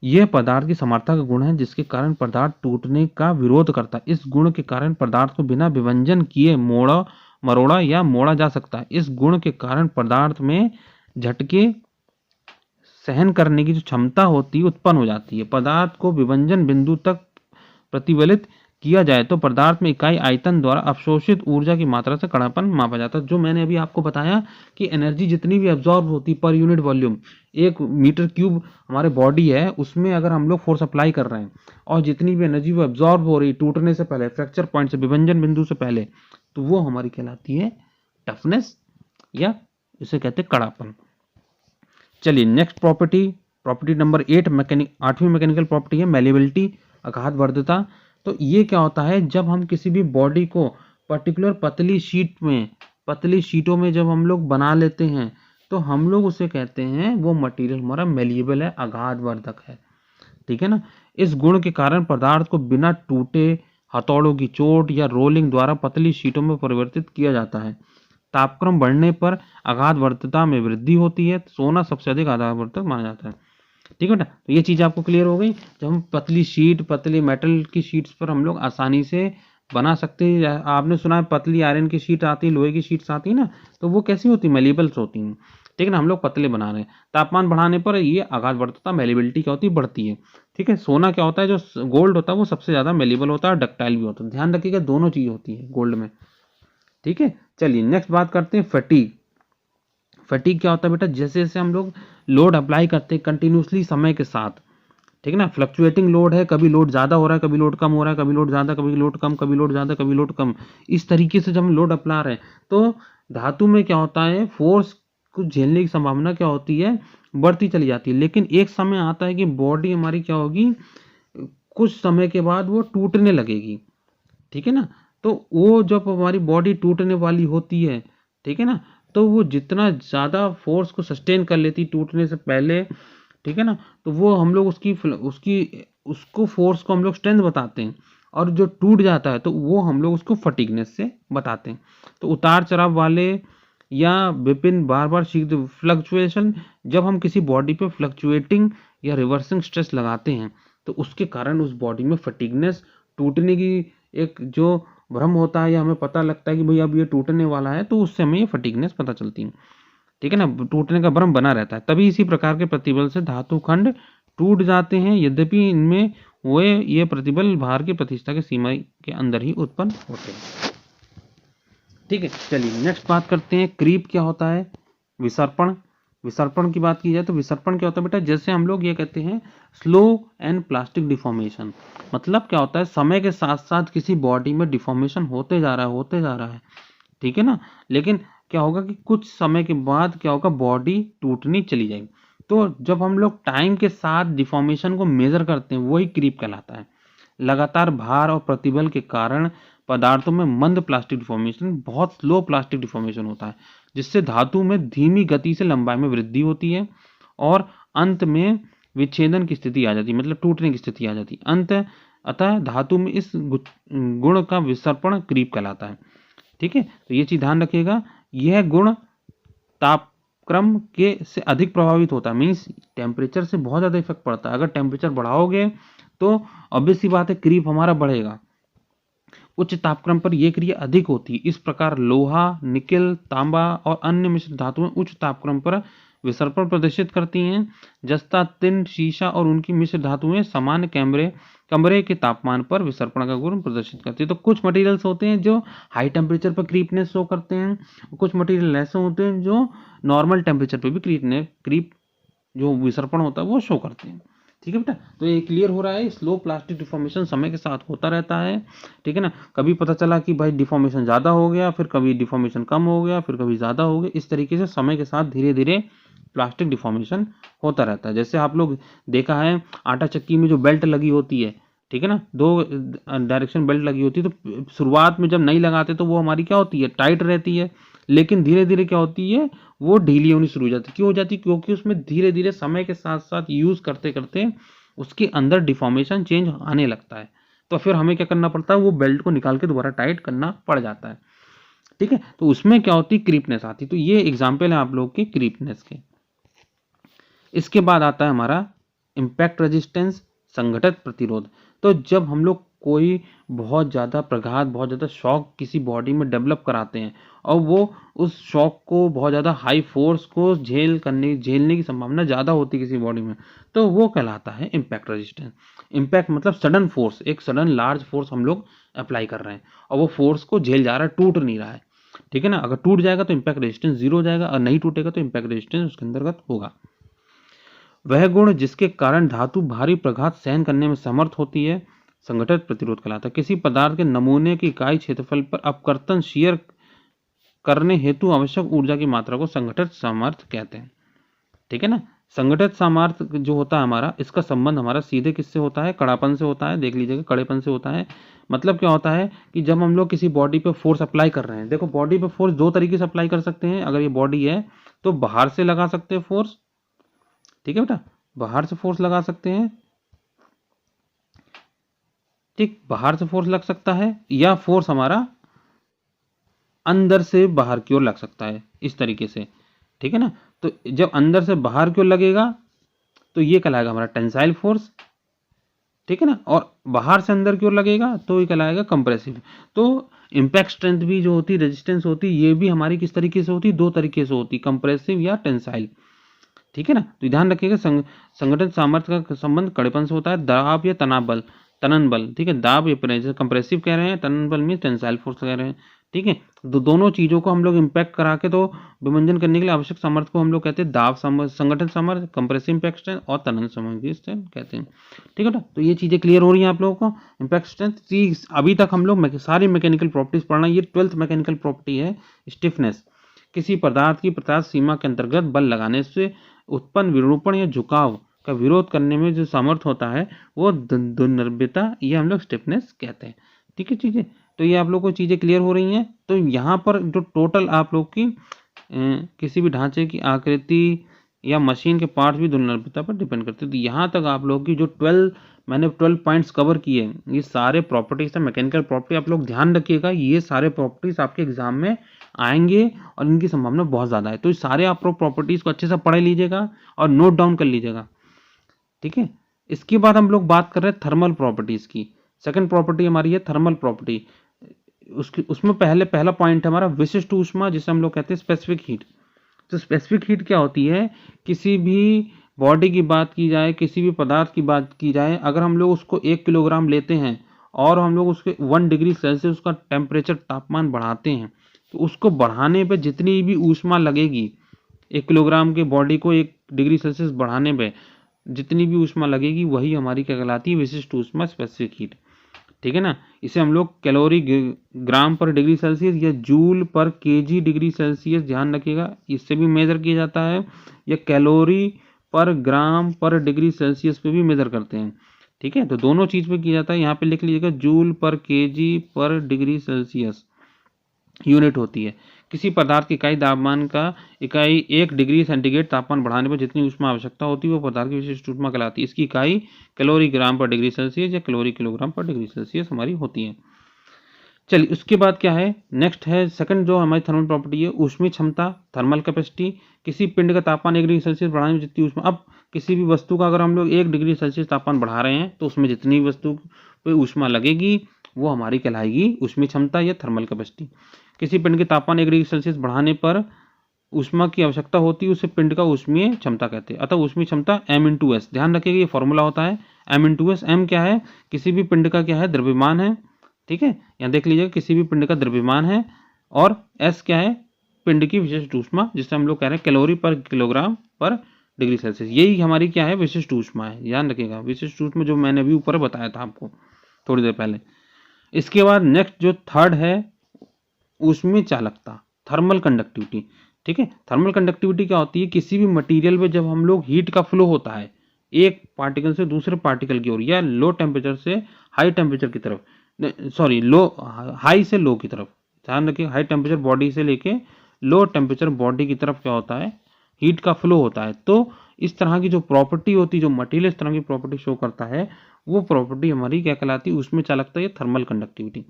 यह पदार्थ की समर्था का गुण है जिसके कारण पदार्थ टूटने का विरोध करता है। इस गुण के कारण पदार्थ को बिना विभंजन किए मरोड़ा या मोड़ा जा सकता है। इस गुण के कारण पदार्थ में झटके सहन करने की जो क्षमता होती है उत्पन्न हो जाती है। पदार्थ को विभंजन बिंदु तक प्रतिबलित किया जाए तो पदार्थ में इकाई आयतन द्वारा अवशोषित ऊर्जा की मात्रा से कड़ापन मापा जाता है। जो मैंने अभी आपको बताया कि एनर्जी जितनी भी एब्जॉर्ब होती पर यूनिट वॉल्यूम, 1 मीटर क्यूब हमारे बॉडी है, उसमें अगर हम लोग फोर्स अप्लाई कर रहे हैं और जितनी भी एनर्जी वो एब्जॉर्ब हो रही टूटने से पहले, फ्रैक्चर पॉइंट से, विभंजन बिंदु से पहले, तो वो हमारी कहलाती है टफनेस या इसे कहते हैं कड़ापन। चलिए नेक्स्ट प्रॉपर्टी नंबर 8 8वीं मैकेनिकल प्रॉपर्टी है मैलिबिलिटी, आघात वर्धता। तो ये क्या होता है, जब हम किसी भी बॉडी को पर्टिकुलर पतली शीटों में जब हम लोग बना लेते हैं तो हम लोग उसे कहते हैं वो मटेरियल हमारा मेलिएबल है, आघात वर्धक है। ठीक है ना। इस गुण के कारण पदार्थ को बिना टूटे, हथौड़ों की चोट या रोलिंग द्वारा पतली शीटों में परिवर्तित किया जाता है। तापक्रम बढ़ने पर आघात वर्धता में वृद्धि होती है। सोना सबसे अधिक आघात वर्धक माना जाता है। ठीक है बेटा, तो ये चीज आपको क्लियर हो गई। जब हम पतली मेटल की शीट्स पर हम लोग आसानी से बना सकते हैं। आपने सुना है पतली आयरन की शीट आती है, लोहे की शीट्स आती है ना, तो वो कैसी होती है, मेलिबल्स होती हैं। ठीक है ना, हम लोग पतले बना रहे हैं, तापमान बढ़ाने पर ये आघात वर्धता मेलिबिलिटी क्या होती है, बढ़ती है। ठीक है, सोना क्या होता है, जो गोल्ड होता है वो सबसे ज्यादा मेलिबल होता है और डक्टाइल भी होता है। ध्यान रखिएगा, दोनों चीज होती है गोल्ड में। ठीक है, चलिए नेक्स्ट बात करते हैं फटीग। फटीग क्या होता है बेटा, जैसे जैसे हम लोग लोड अप्लाई करते हैं कंटिन्यूसली समय के साथ, ठीक है ना, फ्लक्चुएटिंग लोड है, कभी लोड ज्यादा हो रहा है, कभी लोड कम हो रहा है, कभी लोड ज्यादा, कभी लोड कम, कभी लोड ज्यादा, कभी लोड कम, इस तरीके से जब हम लोड अप्ला रहे हैं तो धातु में क्या होता है, फोर्स को झेलने की संभावना क्या होती है, बढ़ती चली जाती है। लेकिन एक समय आता है कि बॉडी हमारी क्या होगी, कुछ समय के बाद वो टूटने लगेगी। ठीक है ना, तो वो जब हमारी बॉडी टूटने वाली होती है, ठीक है ना, तो वो जितना ज़्यादा फोर्स को सस्टेन कर लेती टूटने से पहले, ठीक है ना, तो वो हम लोग उसको फोर्स को हम लोग स्ट्रेंथ बताते हैं। और जो टूट जाता है तो वो हम लोग उसको फटीगनेस से बताते हैं। तो उतार चढ़ाव वाले या विभिन्न बार बार फ्लक्चुएशन, जब हम किसी बॉडी पे फ्लक्चुएटिंग या रिवर्सिंग स्ट्रेस लगाते हैं तो उसके कारण उस बॉडी में फटीगनेस, टूटने की एक जो भ्रम होता है या हमें पता लगता है कि भाई अब ये टूटने वाला है, तो उससे हमें ये फटीगनेस पता चलती है, ठीक है ना, टूटने का भ्रम बना रहता है। तभी इसी प्रकार के प्रतिबल से धातु खंड टूट जाते हैं, यद्यपि इनमें ये प्रतिबल भार की प्रतिष्ठा की सीमा के अंदर ही उत्पन्न होते हैं। ठीक है, चलिए नेक्स्ट बात करते हैं क्रीप क्या होता है। विसर्पण, विसर्पण की बात की जाए तो विसर्पण क्या होता है बेटा, जैसे हम लोग ये कहते हैं स्लो एंड प्लास्टिक डिफॉर्मेशन, मतलब क्या होता है समय के साथ साथ किसी बॉडी में डिफॉर्मेशन होते जा रहा है, ठीक है ना, लेकिन क्या होगा कि कुछ समय के बाद क्या होगा, बॉडी टूटनी चली जाएगी। तो जब हम लोग टाइम के साथ डिफॉर्मेशन को मेजर करते हैं वही क्रीप कहलाता है। लगातार भार और प्रतिबल के कारण पदार्थों में मंद प्लास्टिक डिफॉर्मेशन, बहुत स्लो प्लास्टिक डिफॉर्मेशन होता है, जिससे धातु में धीमी गति से लंबाई में वृद्धि होती है और अंत में विच्छेदन की स्थिति आ जाती है, मतलब टूटने की स्थिति आ जाती है। अतः धातु में इस गुण का विसर्पण क्रीप कहलाता है। ठीक है, तो ये चीज ध्यान रखिएगा, यह गुण तापक्रम के से अधिक प्रभावित होता है, मीन्स टेम्परेचर से बहुत ज्यादा इफेक्ट पड़ता है। अगर टेम्परेचर बढ़ाओगे तो ऑब्वियस सी बात है क्रीप हमारा बढ़ेगा। उच्च तापक्रम पर यह क्रिया अधिक होती है। इस प्रकार लोहा, निकेल, तांबा और अन्य मिश्र धातुएं उच्च तापक्रम पर विसर्पण प्रदर्शित करती हैं। जस्ता, तिन, शीशा और उनकी मिश्र धातुएं सामान्य कमरे के तापमान पर विसर्पण का गुण प्रदर्शित करती है। तो कुछ मटेरियल्स होते हैं जो हाई टेम्परेचर पर क्रीपनेस शो करते हैं, कुछ मटेरियल ऐसे होते हैं जो नॉर्मल टेम्परेचर पर भी क्रीप जो विसर्पण होता है वो शो करते हैं। ठीक है बेटा, तो ये क्लियर हो रहा है, स्लो प्लास्टिक डिफॉर्मेशन समय के साथ होता रहता है। ठीक है ना, कभी पता चला कि भाई डिफॉर्मेशन ज़्यादा हो गया, फिर कभी डिफॉर्मेशन कम हो गया, फिर कभी ज़्यादा हो गया, इस तरीके से समय के साथ धीरे धीरे प्लास्टिक डिफॉर्मेशन होता रहता है। जैसे आप लोग देखा है आटा चक्की में जो बेल्ट लगी होती है, ठीक है ना, 2 डायरेक्शन बेल्ट लगी होती है, तो शुरुआत में जब नहीं लगाते तो वो हमारी क्या होती है, टाइट रहती है, लेकिन धीरे धीरे क्या होती है, वो ढीली होनी शुरू हो जाती है। क्यों हो जाती है, क्योंकि उसमें धीरे धीरे समय के साथ साथ यूज करते करते उसके अंदर डिफॉर्मेशन चेंज आने लगता है, तो फिर हमें क्या करना पड़ता है, वो बेल्ट को निकाल के दोबारा टाइट करना पड़ जाता है। ठीक है, तो उसमें क्या होती है, क्रीपनेस आती है। तो ये एग्जाम्पल है आप लोग के क्रीपनेस के। इसके बाद आता है हमारा इम्पैक्ट रेजिस्टेंस, संघटित प्रतिरोध। तो जब हम लोग कोई बहुत ज़्यादा प्रघात, बहुत ज़्यादा शॉक किसी बॉडी में डेवलप कराते हैं और वो उस शॉक को, बहुत ज़्यादा हाई फोर्स को झेलने की संभावना ज़्यादा होती है किसी बॉडी में, तो वो कहलाता है इम्पैक्ट रेजिस्टेंस। इम्पैक्ट मतलब सडन फोर्स, एक सडन लार्ज फोर्स हम लोग अप्लाई कर रहे हैं और वो फोर्स को झेल जा रहा है, टूट नहीं रहा है। ठीक है ना, अगर टूट जाएगा तो इम्पैक्ट रेजिस्टेंस 0 हो जाएगा और नहीं टूटेगा तो इम्पैक्ट रेजिस्टेंस उसके अंतर्गत होगा। वह गुण जिसके कारण धातु भारी प्रघात सहन करने में समर्थ होती है संघटित प्रतिरोध कहलाता है। किसी पदार्थ के नमूने की इकाई क्षेत्रफल पर अपवर्तन शीयर करने हेतु आवश्यक ऊर्जा की मात्रा को संघटित सामर्थ्य कहते हैं। ठीक है ना, संघटित सामर्थ्य जो होता है हमारा, इसका संबंध हमारा सीधे किससे होता है, कड़ापन से होता है। देख लीजिएगा, कड़ेपन से होता है। मतलब क्या होता है कि जब हम लोग किसी बॉडी पे फोर्स अप्लाई कर रहे हैं, देखो बॉडी पे फोर्स 2 तरीके से अप्लाई कर सकते हैं। अगर ये बॉडी है तो बाहर से लगा सकते हैं फोर्स, ठीक है बेटा, बाहर से फोर्स लगा सकते हैं, ठीक, बाहर से फोर्स लग सकता है, या फोर्स हमारा अंदर से बाहर की ओर लग सकता है, इस तरीके से। ठीक है ना, तो जब अंदर से बाहर की ओर लगेगा तो ये कहलाएगा हमारा टेंसाइल फोर्स, ठीक है ना, और बाहर से अंदर की ओर लगेगा तो ये कहलाएगा कंप्रेसिव। तो इम्पैक्ट स्ट्रेंथ भी जो होती है, रेजिस्टेंस होती है, ये भी हमारी किस तरीके से होती है, 2 तरीके से होती है, कंप्रेसिव या टेंसाइल। ठीक है ना, तो ध्यान रखिएगा, संगठन सामर्थ्य का संबंध कड़ेपन से होता है। दाब या तनाव बल, तनन बल, ठीक है, दाब या प्रेशर कंप्रेसिव कह रहे हैं, तनन बल में टेंसाइल फोर्स कह रहे हैं। ठीक है, दोनों चीजों को हम लोग इम्पैक्ट करा के तो विभंजन करने के लिए आवश्यक सामर्थ्य को हम लोग कहते हैं दाब संगठन सामर्थ्य, कंप्रेसिव इम्पैक्ट स्ट्रेंथ और तनन सामर्थ्य स्ट्रेंथ कहते हैं। ठीक है ना, तो ये चीजें क्लियर हो रही हैं आप लोगों को। इम्पैक्ट स्ट्रेंथ, अभी तक हम लोग सारी मैकेनिकल प्रॉपर्टीज पढ़ना, ये 12th मैकेनिकल प्रॉपर्टी है स्टिफनेस। किसी पदार्थ की प्रत्यास्थ सीमा के अंतर्गत बल लगाने से उत्पन्न विरूपण या झुकाव का विरोध करने में जो सामर्थ्य होता है वो दुर्निर्भरता, ये हम लोग स्टिफनेस कहते हैं। ठीक है चीजें, तो ये आप लोग को चीजें क्लियर हो रही हैं। तो यहाँ पर जो टोटल आप लोग की किसी भी ढांचे की आकृति या मशीन के पार्ट्स भी दुर्लभता पर डिपेंड करते हैं। तो यहाँ तक आप लोग की जो 12 पॉइंट्स कवर किए, ये सारे प्रॉपर्टीज है मैकेनिकल प्रॉपर्टी। आप लोग ध्यान रखिएगा, ये सारे प्रॉपर्टीज आपके एग्जाम में आएंगे और इनकी संभावना बहुत ज़्यादा है। तो इस सारे आप प्रॉपर्टीज को अच्छे से पढ़ लीजिएगा और नोट डाउन कर लीजिएगा, ठीक है। इसके बाद हम लोग बात कर रहे हैं थर्मल प्रॉपर्टीज की। सेकंड प्रॉपर्टी हमारी है थर्मल प्रॉपर्टी। उसमें पहला पॉइंट है हमारा विशिष्ट ऊष्मा, जिसे हम लोग कहते हैं स्पेसिफिक हीट। तो स्पेसिफिक हीट क्या होती है? किसी भी बॉडी की बात की जाए, किसी भी पदार्थ की बात की जाए, अगर हम लोग उसको 1 किलोग्राम लेते हैं और हम लोग उसके 1 डिग्री सेल्सियस का टेम्परेचर तापमान बढ़ाते हैं, तो उसको बढ़ाने पे जितनी भी ऊष्मा लगेगी, 1 किलोग्राम के बॉडी को 1 डिग्री सेल्सियस बढ़ाने पे जितनी भी ऊष्मा लगेगी, वही हमारी क्या कहलाती है? विशिष्ट ऊष्मा, स्पेसिफिक हीट, ठीक है ना। इसे हम लोग कैलोरी ग्राम पर डिग्री सेल्सियस या जूल पर केजी डिग्री सेल्सियस, ध्यान रखिएगा, इससे भी मेजर किया जाता है, या कैलोरी पर ग्राम पर डिग्री सेल्सियस पे भी मेजर करते हैं, ठीक है। तो दोनों चीज पे किया जाता है। यहाँ पे लिख लीजिएगा जूल पर केजी पर डिग्री सेल्सियस यूनिट होती है। किसी पदार्थ की इकाई तापमान का इकाई 1 डिग्री सेंटीग्रेड तापमान बढ़ाने पर जितनी ऊष्मा आवश्यकता होती है वो पदार्थ की विशिष्ट ऊष्मा कहलाती है। इसकी इकाई कैलोरी ग्राम पर डिग्री सेल्सियस या कैलोरी किलोग्राम पर डिग्री सेल्सियस हमारी होती है। चलिए, उसके बाद क्या है? नेक्स्ट है सेकंड जो हमारी थर्मल प्रॉपर्टी है, ऊष्मीय क्षमता, थर्मल कैपेसिटी। किसी पिंड का तापमान 1 डिग्री सेल्सियस बढ़ाने में जितनी ऊष्मा, अब किसी भी वस्तु का अगर हम लोग 1 डिग्री सेल्सियस तापमान बढ़ा रहे हैं तो उसमें जितनी वस्तु पे ऊष्मा लगेगी वो हमारी कहलाएगी ऊष्मीय क्षमता या थर्मल कैपेसिटी। किसी पिंड के तापमान 1 डिग्री सेल्सियस बढ़ाने पर ऊष्मा की आवश्यकता होती है, उसे पिंड का ऊष्मीय क्षमता कहते हैं। अतः ऊष्मीय क्षमता m/s, ध्यान रखिएगा ये फॉर्मूला होता है m/s। m क्या है? किसी भी पिंड का क्या है? द्रव्यमान है, ठीक है। यहाँ देख लीजिएगा, किसी भी पिंड का द्रव्यमान है, और s क्या है? पिंड की विशिष्ट ऊष्मा, जिसे हम लोग कह रहे हैं कैलोरी पर किलोग्राम पर डिग्री सेल्सियस। यही हमारी क्या है? विशिष्ट ऊष्मा है, ध्यान रखिएगा। विशिष्ट ऊष्मा जो मैंने अभी ऊपर बताया था आपको थोड़ी देर पहले। इसके बाद नेक्स्ट जो थर्ड है ऊष्मीय चालकता, थर्मल कंडक्टिविटी, ठीक है। थर्मल कंडक्टिविटी क्या होती है? किसी भी मटेरियल में जब हम लोग हीट का फ्लो होता है एक पार्टिकल से दूसरे पार्टिकल की ओर, या लो टेम्परेचर से हाई टेम्परेचर की तरफ, सॉरी लो हाई से लो की तरफ, ध्यान रखिए, हाई टेम्परेचर बॉडी से लेके लो टेम्परेचर बॉडी की तरफ क्या होता है? हीट का फ्लो होता है। तो इस तरह की जो प्रॉपर्टी होती है, जो मटेरियल इस तरह की प्रॉपर्टी शो करता है, वो प्रॉपर्टी हमारी क्या कहलाती है? उसमें चालकता या थर्मल कंडक्टिविटी।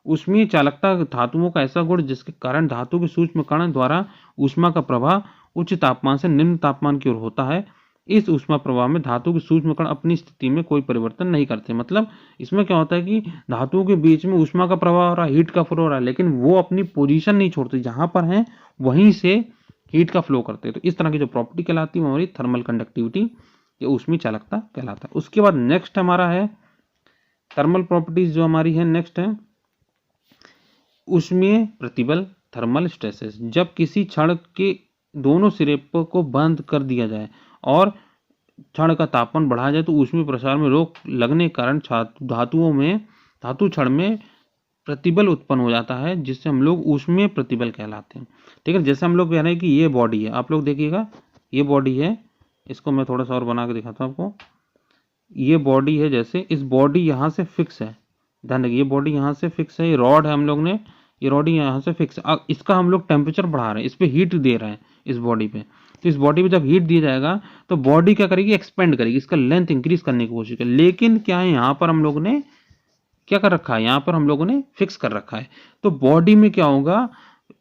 उसमें चालकता धातुओं का ऐसा गुण जिसके कारण धातु के सूक्ष्म कण द्वारा ऊष्मा का प्रवाह उच्च तापमान से निम्न तापमान की ओर होता है। इस ऊष्मा प्रवाह में धातु के सूक्ष्म कण अपनी स्थिति में कोई परिवर्तन नहीं करते। मतलब इसमें क्या होता है कि धातुओं के बीच में ऊष्मा का प्रवाह हो रहा है, हीट का फ्लो हो रहा है, लेकिन वो अपनी पोजीशन नहीं छोड़ते, जहां पर हैं वहीं से हीट का फ्लो करते हैं। तो इस तरह की जो प्रॉपर्टी कहलाती है हमारी थर्मल कंडक्टिविटी या ऊष्मीय चालकता कहलाता है। उसके बाद नेक्स्ट हमारा है थर्मल प्रॉपर्टीज, जो हमारी है नेक्स्ट है ऊष्मीय प्रतिबल, थर्मल स्ट्रेसेस। जब किसी छड़ के दोनों सिरे को बंद कर दिया जाए और छड़ का तापमान बढ़ाया जाए तो ऊष्मीय प्रसार में रोक लगने के कारण धातु छड़ में प्रतिबल उत्पन्न हो जाता है, जिससे हम लोग ऊष्मीय प्रतिबल कहलाते हैं, ठीक है। जैसे हम लोग कह रहे हैं कि ये बॉडी है, आप लोग देखिएगा ये बॉडी है, इसको मैं थोड़ा सा और बना के दिखाता हूँ आपको। ये बॉडी है, जैसे इस बॉडी यहाँ से फिक्स है, ध्यान रखिए, ये बॉडी यहाँ से फिक्स है, ये रॉड है, हम लोग ने ये रॉड यहाँ से फिक्स है। इसका हम लोग टेम्परेचर बढ़ा रहे हैं, इस पे हीट दे रहे हैं इस बॉडी पे। तो इस बॉडी पे जब हीट दिया जाएगा तो बॉडी क्या करेगी? एक्सपेंड करेगी, इसका लेंथ इंक्रीज करने की कोशिश करेगी। लेकिन क्या है, यहाँ पर हम लोग ने क्या कर रखा है? यहाँ पर हम लोगों ने फिक्स कर रखा है। तो बॉडी में क्या होगा?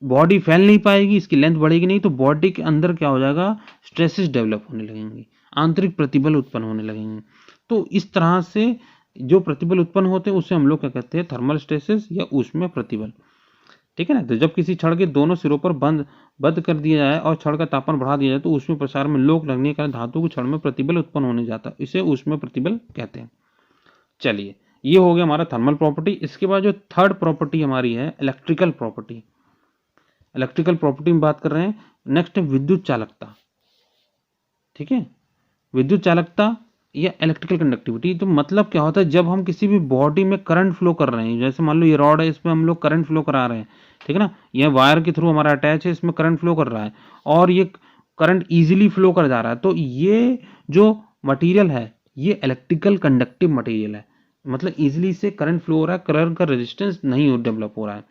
बॉडी फैल नहीं पाएगी, इसकी लेंथ बढ़ेगी नहीं, तो बॉडी के अंदर क्या हो जाएगा? स्ट्रेसेस डेवलप होने लगेंगे, आंतरिक प्रतिबल उत्पन्न होने लगेंगे। तो इस तरह से जो प्रतिबल उत्पन्न होते हैं उसे हम लोग क्या कहते हैं? थर्मल स्ट्रेसेस या ऊष्मीय प्रतिबल, ठीक है ना। तो जब किसी छड़ के दोनों सिरों पर बंद कर दिया जाए और छड़ का तापमान बढ़ा दिया जाए तो ऊष्मीय प्रसार में लोक लगने के कारण धातु के छड़ में प्रतिबल उत्पन्न होने जाता है, इसे ऊष्मीय प्रतिबल कहते हैं। चलिए, ये हो गया हमारा थर्मल प्रॉपर्टी। इसके बाद जो थर्ड प्रॉपर्टी हमारी है इलेक्ट्रिकल प्रॉपर्टी। इलेक्ट्रिकल प्रॉपर्टी में बात कर रहे हैं। नेक्स्ट है विद्युत चालकता, ठीक है। विद्युत चालकता या इलेक्ट्रिकल कंडक्टिविटी, तो मतलब क्या होता है? जब हम किसी भी बॉडी में करंट फ्लो कर रहे हैं, जैसे मान लो ये रॉड है, इसमें हम लोग करंट फ्लो करा रहे हैं, ठीक है ना, ये वायर के थ्रू हमारा अटैच है, इसमें करंट फ्लो कर रहा है और ये करंट इजीली फ्लो कर जा रहा है, तो ये जो मटेरियल है ये इलेक्ट्रिकल कंडक्टिव मटेरियल है। मतलब इजीली से करंट फ्लो हो रहा है, करंट का रेजिस्टेंस नहीं डेवलप हो रहा है,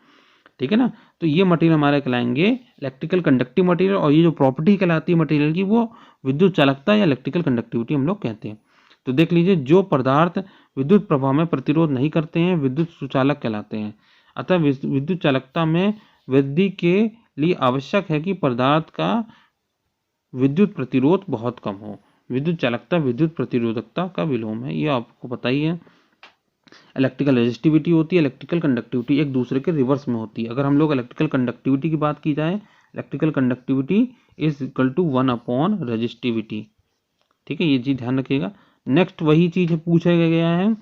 ठीक है ना। तो ये मटेरियल हमारे कहलाएंगे इलेक्ट्रिकल कंडक्टिव मटेरियल, और ये जो प्रॉपर्टी कहलाती है मटेरियल की वो विद्युत चालकता या इलेक्ट्रिकल कंडक्टिविटी हम लोग कहते हैं। तो देख लीजिए, जो पदार्थ विद्युत प्रवाह में प्रतिरोध नहीं करते हैं विद्युत सुचालक कहलाते हैं। अतः विद्युत चालकता में वृद्धि के लिए आवश्यक है कि पदार्थ का विद्युत प्रतिरोध बहुत कम हो। विद्युत चालकता विद्युत प्रतिरोधकता का विलोम है, ये आपको पता ही है। इलेक्ट्रिकल रेजिस्टिविटी होती है, इलेक्ट्रिकल कंडक्टिविटी एक दूसरे के रिवर्स में होती है। अगर हम लोग इलेक्ट्रिकल कंडक्टिविटी की बात की जाए, electrical conductivity is equal to 1 upon resistivity. ठीक है, ये चीज ध्यान रखिएगा। नेक्स्ट वही चीज पूछा गया है,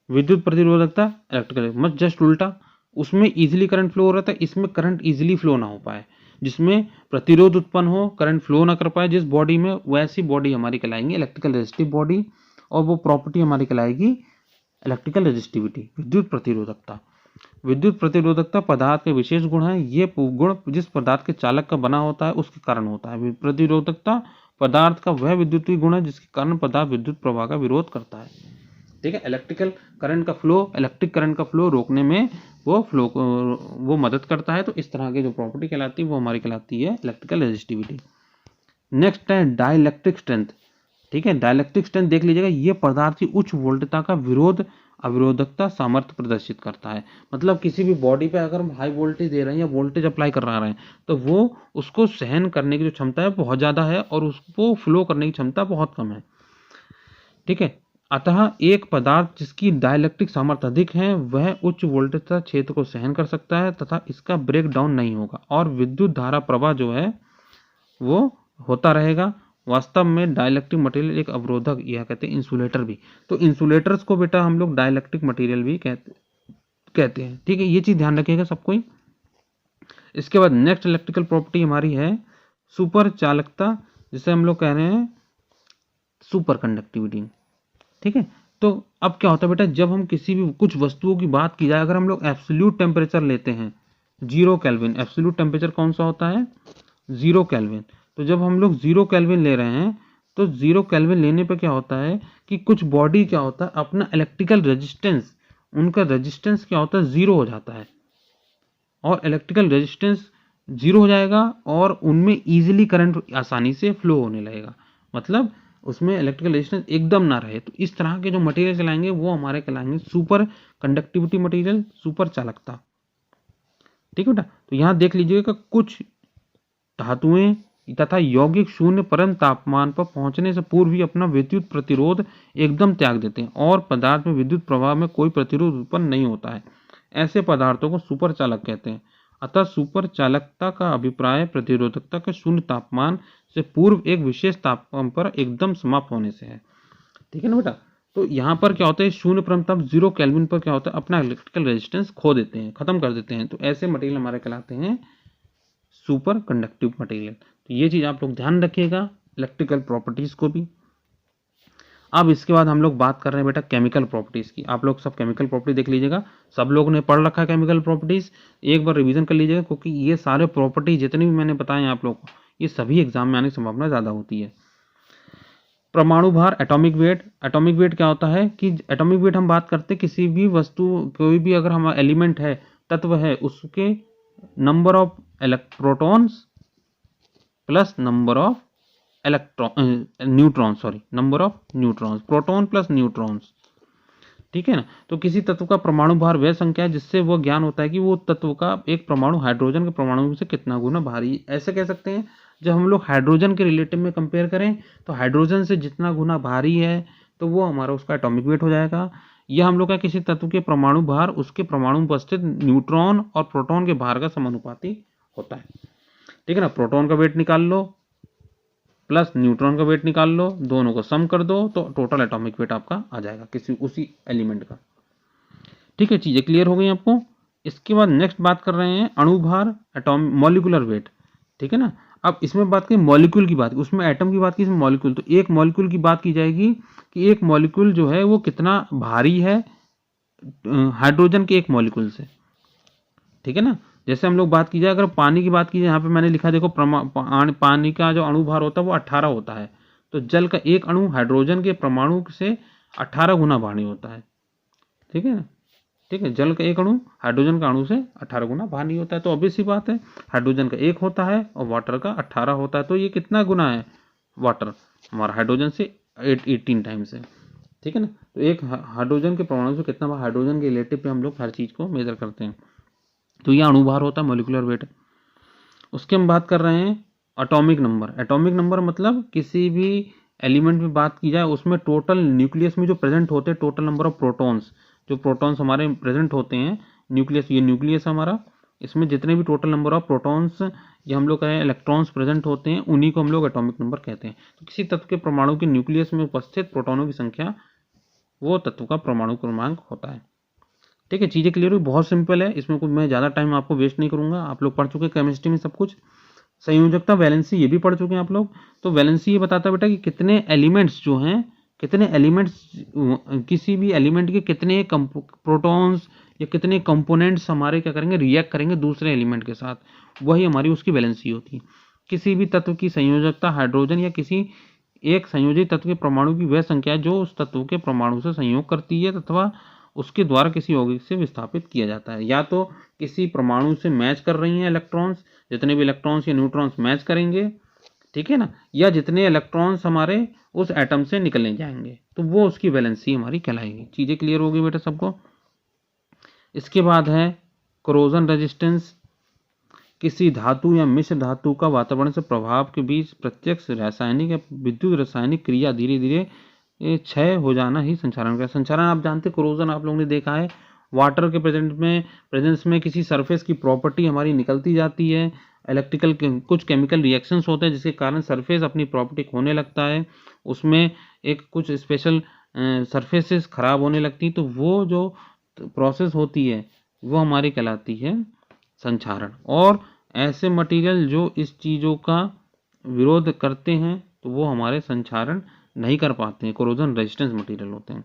विद्युत प्रतिरोधकता इलेक्ट्रिकल मत जस्ट उल्टा, उसमें इजीली करंट फ्लो हो रहा था, इसमें करंट इजीली फ्लो ना हो पाए, जिसमें प्रतिरोध उत्पन्न हो, करंट फ्लो ना कर पाए जिस बॉडी में, वैसी बॉडी हमारी कहलाएंगी इलेक्ट्रिकल रेजिस्टिव बॉडी, और वो प्रॉपर्टी हमारी कहलाएगी इलेक्ट्रिकल रेजिस्टिविटी, विद्युत प्रतिरोधकता। विद्युत प्रतिरोधकता पदार्थ के विशेष गुण है, ये गुण जिस पदार्थ के चालक का बना होता है उसके कारण होता है। प्रतिरोधकता पदार्थ का वह विद्युतीय गुण है जिसके कारण पदार्थ विद्युत प्रवाह का विरोध करता है। ठीक है, इलेक्ट्रिक करंट का फ्लो रोकने में वो मदद करता है। तो इस तरह की जो प्रॉपर्टी कहलाती है वो हमारी कहलाती है इलेक्ट्रिकल रेजिस्टिविटी। नेक्स्ट है डाइलेक्ट्रिक स्ट्रेंथ। ठीक है, डाइलेक्ट्रिक स्ट्रेंथ देख लीजिएगा, ये पदार्थ की उच्च वोल्टता का विरोध अविरोधकता सामर्थ्य प्रदर्शित करता है। मतलब किसी भी बॉडी पे अगर हम हाई वोल्टेज दे रहे हैं या वोल्टेज अप्लाई कर रहे हैं तो वो उसको सहन करने की जो क्षमता है बहुत ज़्यादा है और उसको फ्लो करने की क्षमता बहुत कम है। ठीक है, अतः एक पदार्थ जिसकी डाइलेक्ट्रिक सामर्थ्य अधिक है वह उच्च वोल्टेज क्षेत्र को सहन कर सकता है तथा इसका ब्रेक डाउन नहीं होगा और विद्युत धारा प्रवाह जो है वो होता रहेगा। वास्तव में डाइलेक्ट्रिक मटेरियल एक अवरोधक, यह कहते हैं इंसुलेटर भी। तो इंसुलेटर्स को बेटा हम लोग डाइलेक्ट्रिक मटेरियल भी कहते हैं। ठीक है, ये चीज ध्यान रखिएगा सबको। इसके बाद नेक्स्ट इलेक्ट्रिकल प्रॉपर्टी हमारी है सुपर चालकता, जिसे हम लोग कह रहे हैं सुपर कंडक्टिविटी। ठीक है, तो अब क्या होता है बेटा, जब हम किसी भी कुछ वस्तुओं की बात की जाए, अगर हम लोग एब्सोल्यूट टेम्परेचर लेते हैं 0 केल्विन, एब्सोल्यूट टेम्परेचर कौन सा होता है 0 केल्विन। तो जब हम लोग 0 केल्विन ले रहे हैं तो 0 केल्विन लेने पे क्या होता है कि कुछ बॉडी क्या होता है अपना इलेक्ट्रिकल रेजिस्टेंस, उनका रेजिस्टेंस क्या होता है 0 हो जाता है, और इलेक्ट्रिकल रेजिस्टेंस 0 हो जाएगा और उनमें इजीली करंट आसानी से फ्लो होने लगेगा। मतलब उसमें इलेक्ट्रिकल रेजिस्टेंस एकदम ना रहे। तो इस तरह के जो मटेरियल कहलाएंगे वो हमारे कहलाएंगे सुपर कंडक्टिविटी मटेरियल, सुपर चालकता। ठीक है बेटा, तो यहाँ देख लीजिएगा कुछ धातुएं तथा यौगिक शून्य परम तापमान पर पहुंचने से पूर्व ही अपना विद्युत प्रतिरोध एकदम त्याग देते हैं और पदार्थ में विद्युत प्रवाह में कोई प्रतिरोध उत्पन्न नहीं होता है। ऐसे पदार्थों को सुपर चालक कहते हैं। अतः सुपर चालकता का अभिप्राय प्रतिरोधकता के शून्य तापमान से पूर्व एक विशेष तापमान पर एकदम समाप्त होने से है। ठीक है ना बेटा, तो यहाँ पर क्या होता है शून्य परम ताप 0 केल्विन पर क्या होता है अपना इलेक्ट्रिकल रेजिस्टेंस खो देते हैं, खत्म कर देते हैं। तो ऐसे मटेरियल हमारे कहलाते हैं सुपर कंडक्टिव मटेरियल। तो ये चीज आप लोग ध्यान रखिएगा इलेक्ट्रिकल प्रॉपर्टीज को भी। अब इसके बाद हम लोग बात कर रहे हैं बेटा केमिकल प्रॉपर्टीज की। आप लोग सब केमिकल प्रॉपर्टी देख लीजिएगा, सब लोगों ने पढ़ रखा है केमिकल प्रॉपर्टीज, एक बार रिवीजन कर लीजिएगा क्योंकि ये सारे प्रॉपर्टी जितने भी मैंने बताए आप लोग को ये सभी एग्जाम में आने की संभावना ज्यादा होती है। परमाणु भार एटॉमिक वेट, एटॉमिक वेट क्या होता है कि एटॉमिक वेट हम बात करते हैं किसी भी वस्तु, कोई भी अगर हमारा एलिमेंट है, तत्व है, उसके number of protons plus number of neutrons, number of neutrons, proton plus neutrons. ठीक है ना, तो किसी तत्व का परमाणु भार वह संख्या है जिससे वो ज्ञान होता है कि वो तत्व का एक परमाणु हाइड्रोजन के परमाणु से कितना गुना भारी। ऐसे कह सकते हैं जब हम लोग हाइड्रोजन के रिलेटिव में कंपेयर करें तो हाइड्रोजन से जितना गुना भारी है तो वो हमारा उसका एटॉमिक वेट हो जाएगा। यह हम लोग का किसी तत्व के परमाणु भार उसके परमाणु में उपस्थित न्यूट्रॉन और प्रोटॉन के भार का समानुपाती होता है। ठीक है ना, प्रोटॉन का वेट निकाल लो प्लस न्यूट्रॉन का वेट निकाल लो, दोनों को सम कर दो तो टोटल एटॉमिक वेट आपका आ जाएगा किसी उसी एलिमेंट का। ठीक है, चीजें क्लियर हो गई आपको। इसके बाद नेक्स्ट बात कर रहे हैं अणु भार एटॉमिक मॉलिक्यूलर वेट। ठीक है ना, अब इसमें बात करें मॉलिक्यूल की बात, उसमें एटम की बात की, इसमें मॉलिक्यूल। तो एक मॉलिक्यूल की बात की जाएगी कि एक मॉलिक्यूल जो है वो कितना भारी है हाइड्रोजन के एक मॉलिक्यूल से। ठीक है ना, जैसे हम लोग बात की जाए अगर पानी की बात की जाए, यहाँ पे मैंने लिखा देखो पानी का जो अणु भार होता है वो 18 होता है। तो जल का एक अणु हाइड्रोजन के परमाणु से 18 गुना भारी होता है। ठीक है ना, ठीक है, जल का एक अणु हाइड्रोजन का अणु से 18 गुना भारी होता है। तो ऑब्वियस सी बात है, हाइड्रोजन का 1 होता है और वाटर का 18 होता है। तो ये कितना गुना है वाटर हमारा हाइड्रोजन से 18 टाइम्स है। ठीक है ना, तो एक हाइड्रोजन के परमाणु से कितना, हाइड्रोजन के रिलेटिव पे हम लोग हर चीज को मेजर करते हैं। तो ये अणुभार होता है, मोलिकुलर वेट। उसके हम बात कर रहे हैं एटॉमिक नंबर। एटॉमिक नंबर मतलब किसी भी एलिमेंट में बात की जाए उसमें टोटल न्यूक्लियस में जो प्रेजेंट होते हैं टोटल नंबर ऑफ प्रोटॉन्स, जो प्रोटॉन्स हमारे प्रेजेंट होते हैं न्यूक्लियस, ये न्यूक्लियस हमारा, इसमें जितने भी टोटल नंबर ऑफ प्रोटॉन्स या हम लोग कहें इलेक्ट्रॉन्स प्रेजेंट होते हैं उन्हीं को हम लोग एटॉमिक नंबर कहते हैं। तो किसी तत्व के परमाणु के न्यूक्लियस में उपस्थित प्रोटॉनों की संख्या वो तत्व का परमाणु क्रमांक होता है। ठीक है, चीज़ें क्लियर हुई, बहुत सिंपल है, इसमें कुछ मैं ज़्यादा टाइम आपको वेस्ट नहीं करूंगा। आप लोग पढ़ चुके हैं केमिस्ट्री में सब कुछ। संयोजकता वैलेंसी ये भी पढ़ चुके हैं आप लोग। तो वैलेंसी ये बताता है बेटा कि कितने एलिमेंट्स जो हैं, कितने एलिमेंट्स, किसी भी एलिमेंट के कितने प्रोटॉन्स या कितने कंपोनेंट्स हमारे क्या करेंगे, रिएक्ट करेंगे दूसरे एलिमेंट के साथ, वही हमारी उसकी वैलेंसी होती है। किसी भी तत्व की संयोजकता हाइड्रोजन या किसी एक संयोजित तत्व के परमाणु की वह संख्या जो उस तत्व के परमाणु से संयोग करती है अथवा उसके द्वारा किसी यौगिक से विस्थापित किया जाता है। या तो किसी परमाणु से मैच कर रही हैं इलेक्ट्रॉन्स, जितने भी इलेक्ट्रॉन्स या न्यूट्रॉन्स मैच करेंगे, ठीक है ना, या जितने इलेक्ट्रॉन्स हमारे उस एटम से निकलने जाएंगे, तो वो उसकी वैलेंसी हमारी कहलाएगी। चीज़ें क्लियर होगी बेटा सबको। इसके बाद है कोरोजन रेजिस्टेंस। किसी धातु या मिश्र धातु का वातावरण से प्रभाव के बीच प्रत्यक्ष रासायनिक या विद्युत रासायनिक क्रिया धीरे धीरे क्षय हो जाना ही संचारण का। संचारण आप जानते हैं, कोरोजन आप लोगों ने देखा है, वाटर के प्रेजेंस में किसी सरफेस की प्रॉपर्टी हमारी निकलती जाती है, इलेक्ट्रिकल कुछ केमिकल रिएक्शंस होते हैं जिसके कारण सरफेस अपनी प्रॉपर्टी खोने लगता है, उसमें एक कुछ स्पेशल सरफेसेस खराब होने लगती, तो वो जो प्रोसेस होती है वो हमारी कहलाती है संचारण। और ऐसे मटेरियल जो इस चीज़ों का विरोध करते हैं तो वो हमारे संचारण नहीं कर पाते हैं, कोरोजन रेजिस्टेंस मटेरियल होते हैं।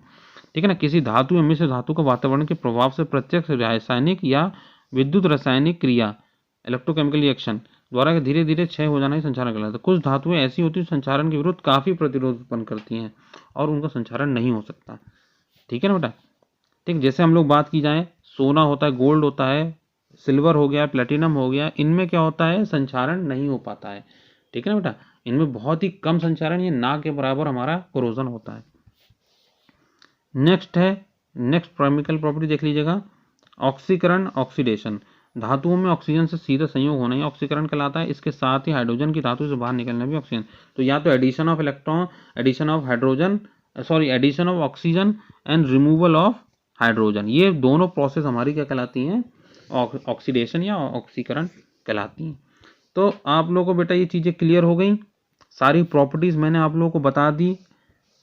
ठीक है ना, किसी धातु या मिश्र धातु का वातावरण के प्रभाव से प्रत्यक्ष रासायनिक या विद्युत रासायनिक क्रिया इलेक्ट्रोकेमिकल रिएक्शन द्वारा धीरे धीरे क्षय हो जाना ही संचारण कहलाता है। कुछ धातुएं ऐसी होती है संचारण के विरुद्ध काफी प्रतिरोध उत्पन्न करती हैं और उनका संचारण नहीं हो सकता। ठीक है ना बेटा। ठीक, जैसे हम लोग बात की जाए, सोना होता है, गोल्ड होता है, सिल्वर हो गया, प्लेटिनम हो गया, इनमें क्या होता है, संचारण नहीं हो पाता है। ठीक है ना बेटा, इनमें बहुत ही कम संचारण, ये ना के बराबर हमारा कोरोजन होता है। नेक्स्ट केमिकल प्रॉपर्टी देख लीजिएगा, ऑक्सीकरण ऑक्सीडेशन। धातुओं में ऑक्सीजन से सीधा संयोग होना ही ऑक्सीकरण कहलाता है। इसके साथ ही हाइड्रोजन की धातु से बाहर निकलना भी ऑक्सीजन। तो या तो addition of electron, addition of hydrogen, addition of oxygen and removal of hydrogen, ये दोनों प्रोसेस हमारी क्या कहलाती हैं, ऑक्सीडेशन या ऑक्सीकरण कहलाती हैं। तो आप लोगों को बेटा ये चीज़ें क्लियर हो गई, सारी प्रॉपर्टीज मैंने आप लोगों को बता दी।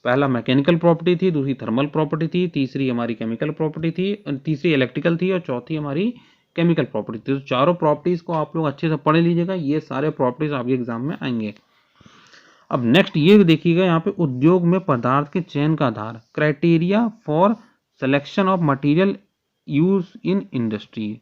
पहला मैकेनिकल प्रॉपर्टी थी, दूसरी थर्मल प्रॉपर्टी थी, तीसरी हमारी केमिकल प्रॉपर्टी थी, तीसरी इलेक्ट्रिकल थी और चौथी हमारी केमिकल प्रॉपर्टी थी। तो चारों प्रॉपर्टीज को आप लोग अच्छे से पढ़ लीजिएगा, ये सारे प्रॉपर्टीज आपके एग्जाम में आएंगे। अब नेक्स्ट ये देखिएगा, यहाँ पे उद्योग में पदार्थ के चयन का आधार, criteria for selection of material use in industry.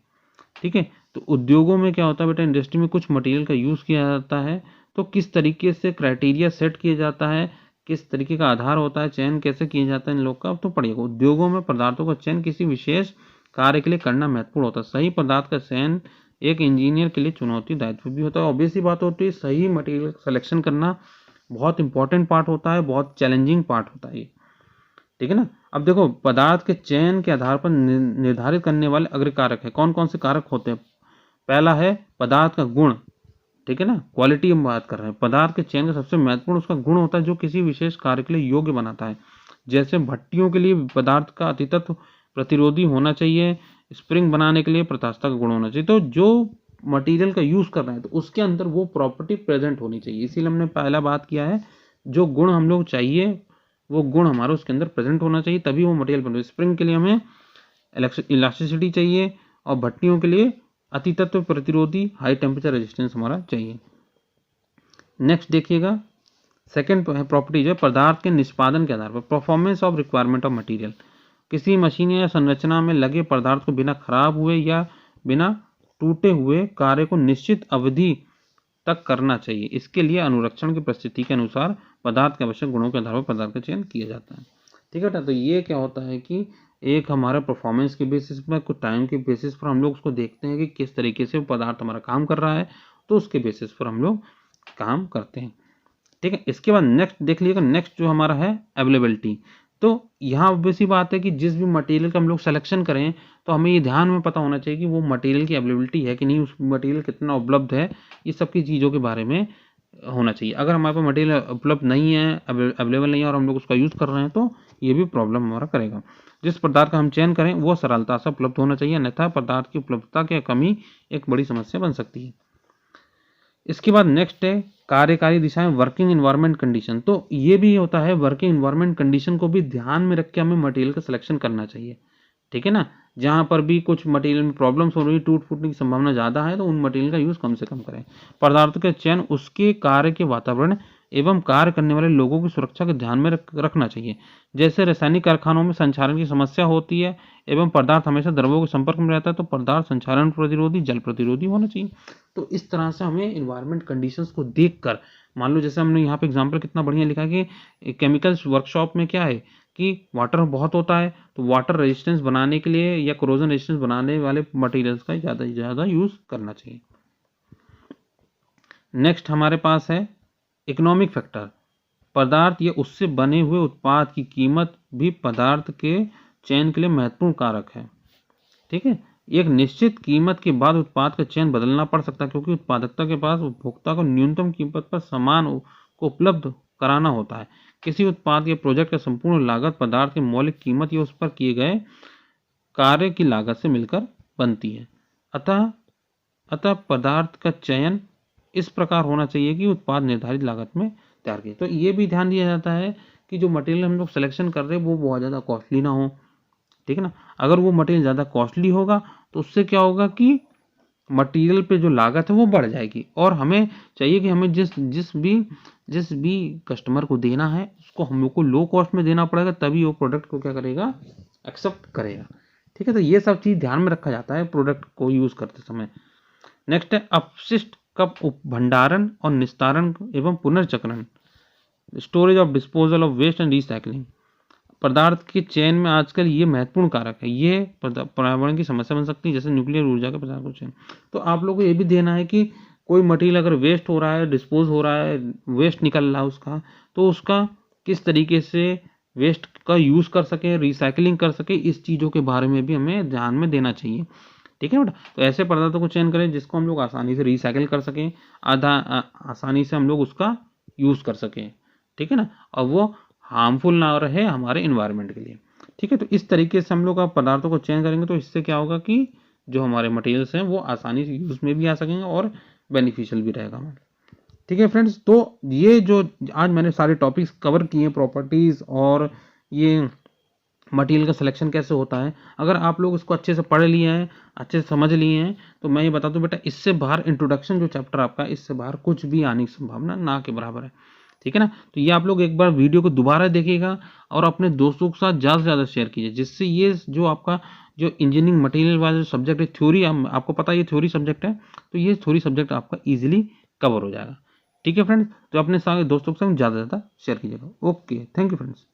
ठीक है, तो उद्योगों में क्या होता है बेटा, इंडस्ट्री में कुछ मटेरियल का यूज किया जाता है, तो किस तरीके से क्राइटेरिया सेट किया जाता है, किस तरीके का आधार होता है, चयन कैसे किया जाता है इन लोग का, तो पढ़िएगा। उद्योगों में पदार्थों का चयन किसी विशेष कार्य के लिए करना महत्वपूर्ण होता है। सही पदार्थ का चयन एक इंजीनियर के लिए चुनौती दायित्व भी होता है। ऑब्वियसली बात होती है, सही मटेरियल सिलेक्शन करना बहुत इंपॉर्टेंट पार्ट होता है, बहुत चैलेंजिंग पार्ट होता है ये। ठीक है ना। अब देखो, पदार्थ के चयन के आधार पर निर्धारित करने वाले अग्र कारक है। कौन कौन से कारक होते हैं? पहला है पदार्थ का गुण। ठीक है ना, क्वालिटी हम बात कर रहे हैं। पदार्थ के चयन का सबसे महत्वपूर्ण उसका गुण होता है जो किसी विशेष कार्य के लिए योग्य बनाता है। जैसे भट्टियों के लिए पदार्थ का अतितत्व प्रतिरोधी होना चाहिए, स्प्रिंग बनाने के लिए प्रत्यास्थता का गुण होना चाहिए। तो जो मटेरियल का यूज कर रहे हैं तो उसके अंदर वो प्रॉपर्टी प्रेजेंट होनी चाहिए। इसीलिए हमने पहला बात किया है, जो गुण हम लोग चाहिए वो गुण हमारा उसके अंदर प्रेजेंट होना चाहिए, तभी वो मटेरियल बने। स्प्रिंग के लिए हमें इलास्टिसिटी चाहिए और भट्टियों के लिए अतितत्व प्रतिरोधी हाई टेम्परेचर रेजिस्टेंस हमारा चाहिए। नेक्स्ट देखिएगा, सेकंड प्रॉपर्टी जो है पदार्थ के निष्पादन के आधार पर, performance of requirement of material. किसी मशीन या संरचना में लगे पदार्थ को बिना खराब हुए या बिना टूटे हुए कार्य को निश्चित अवधि तक करना चाहिए। इसके लिए अनुरक्षण की परिस्थिति के अनुसार पदार्थ के आवश्यक गुणों के आधार पर पदार्थ का चयन किया जाता है। ठीक है, तो ये क्या होता है कि एक हमारे परफॉर्मेंस के बेसिस पर, कुछ टाइम के बेसिस पर हम लोग उसको देखते हैं कि किस तरीके से पदार्थ हमारा काम कर रहा है, तो उसके बेसिस पर हम लोग काम करते हैं। ठीक है, इसके बाद नेक्स्ट देख लीजिएगा, नेक्स्ट जो हमारा है अवेलेबिलिटी। तो यहाँ ऑब्वियसली बात है कि जिस भी मटेरियल का हम लोग सिलेक्शन करें तो हमें ये ध्यान में पता होना चाहिए कि वो मटेरियल की अवेलेबिलिटी है कि नहीं, उस मटेरियल कितना उपलब्ध है, ये सब की चीज़ों के बारे में होना चाहिए। अगर हमारे पास मटेरियल उपलब्ध नहीं है, अवेलेबल नहीं है और हम लोग उसका यूज़ कर रहे हैं तो ये भी प्रॉब्लम हमारा करेगा। जिस पदार्थ का हम चयन करें वो सरलता से उपलब्ध होना चाहिए, अन्यथा पदार्थ की उपलब्धता की कमी एक बड़ी समस्या बन सकती है। इसके बाद नेक्स्ट है कार्यकारी दिशाएं, वर्किंग इन्वायरमेंट कंडीशन। तो ये भी होता है, वर्किंग इन्वायरमेंट कंडीशन को भी ध्यान में रख के हमें मटेरियल का सिलेक्शन करना चाहिए। ठीक है ना, जहां पर भी कुछ मटेरियल में प्रॉब्लम्स हो रही है, टूट फूटने की संभावना ज़्यादा है, तो उन मटेरियल का यूज़ कम से कम करें। पदार्थों के चयन उसके कार्य के वातावरण एवं कार्य करने वाले लोगों की सुरक्षा को ध्यान में रखना चाहिए। जैसे रासायनिक कारखानों में संचालन की समस्या होती है एवं पदार्थ हमेशा द्रवों के संपर्क में रहता है, तो पदार्थ संचालन प्रतिरोधी, जल प्रतिरोधी होना चाहिए। तो इस तरह से हमें इन्वायरमेंट कंडीशंस को देखकर, मान लो जैसे हमने यहाँ पे एग्जांपल कितना बढ़िया लिखा कि केमिकल्स वर्कशॉप में क्या है कि वाटर बहुत होता है, तो वाटर रेजिस्टेंस बनाने के लिए या कोरोजन रेजिस्टेंस बनाने वाले मटेरियल्स का ज़्यादा से ज़्यादा यूज़ करना चाहिए। नेक्स्ट हमारे पास है इकोनॉमिक फैक्टर। पदार्थ या उससे बने हुए उत्पाद की कीमत भी पदार्थ के चयन के लिए महत्वपूर्ण कारक है। ठीक है, एक निश्चित कीमत के बाद उत्पाद का चयन बदलना पड़ सकता है, क्योंकि उत्पादकता के पास उपभोक्ता को न्यूनतम कीमत पर सामान को उपलब्ध कराना होता है। किसी उत्पाद या प्रोजेक्ट का संपूर्ण लागत पदार्थ की मौलिक कीमत या उस पर किए गए कार्य की लागत से मिलकर बनती है। अतः पदार्थ का चयन इस प्रकार होना चाहिए कि उत्पाद निर्धारित लागत में तैयार किए। तो ये भी ध्यान दिया जाता है कि जो मटेरियल हम लोग सिलेक्शन कर रहे हैं वो बहुत ज़्यादा कॉस्टली ना हो। ठीक है ना, अगर वो मटेरियल ज़्यादा कॉस्टली होगा तो उससे क्या होगा कि मटेरियल पे जो लागत है वो बढ़ जाएगी, और हमें चाहिए कि हमें जिस भी कस्टमर को देना है उसको हम लोग को लो कॉस्ट में देना पड़ेगा, तभी वो प्रोडक्ट को क्या करेगा, एक्सेप्ट करेगा। ठीक है, तो ये सब चीज़ ध्यान में रखा जाता है प्रोडक्ट को यूज़ करते समय। नेक्स्ट है अपशिष्ट का भंडारण और निस्तारण एवं पुनर्चक्रण, storage of disposal of waste and recycling. पदार्थ के चयन में आजकल ये महत्वपूर्ण कारक है, ये पर्यावरण की समस्या बन सकती है, जैसे न्यूक्लियर ऊर्जा के पदार्थ को चयन। तो आप लोगों को ये भी देना है कि कोई मटेरियल अगर वेस्ट हो रहा है, डिस्पोज हो रहा है, वेस्ट निकल रहा है उसका, तो उसका किस तरीके से वेस्ट का यूज़ कर सके, रिसाइकलिंग कर सके, इस चीज़ों के बारे में भी हमें ध्यान में देना चाहिए। ठीक है बेटा, तो ऐसे पदार्थों को चयन करें जिसको हम लोग आसानी से रिसाइकिल कर सकें, आसानी से हम लोग उसका यूज़ कर सकें। ठीक है ना, और वो हार्मफुल ना रहे हमारे इन्वायरमेंट के लिए। ठीक है, तो इस तरीके से हम लोग अब पदार्थों को चयन करेंगे तो इससे क्या होगा कि जो हमारे मटेरियल्स हैं वो आसानी से यूज़ में भी आ सकेंगे और बेनिफिशियल भी रहेगा हमारे। ठीक है फ्रेंड्स, तो ये जो आज मैंने सारे टॉपिक्स कवर किए, प्रॉपर्टीज़ और ये मटेरियल का सिलेक्शन कैसे होता है, अगर आप लोग इसको अच्छे से पढ़ लिए हैं, अच्छे से समझ लिए हैं, तो मैं ये बता दूं बेटा, इससे बाहर इंट्रोडक्शन जो चैप्टर आपका, इससे बाहर कुछ भी आने की संभावना ना के बराबर है। ठीक है ना, तो ये आप लोग एक बार वीडियो को दोबारा देखिएगा और अपने दोस्तों के साथ ज़्यादा से ज़्यादा शेयर कीजिए, जिससे ये जो आपका जो इंजीनियरिंग मटेरियल वाला जो सब्जेक्ट है, थ्योरी, आपको पता है ये थ्योरी सब्जेक्ट है, तो ये थ्योरी सब्जेक्ट आपका ईजिली कवर हो जाएगा। ठीक है फ्रेंड्स, तो अपने सारे दोस्तों के साथ ज़्यादा से ज़्यादा शेयर कीजिएगा। Okay, thank you friends.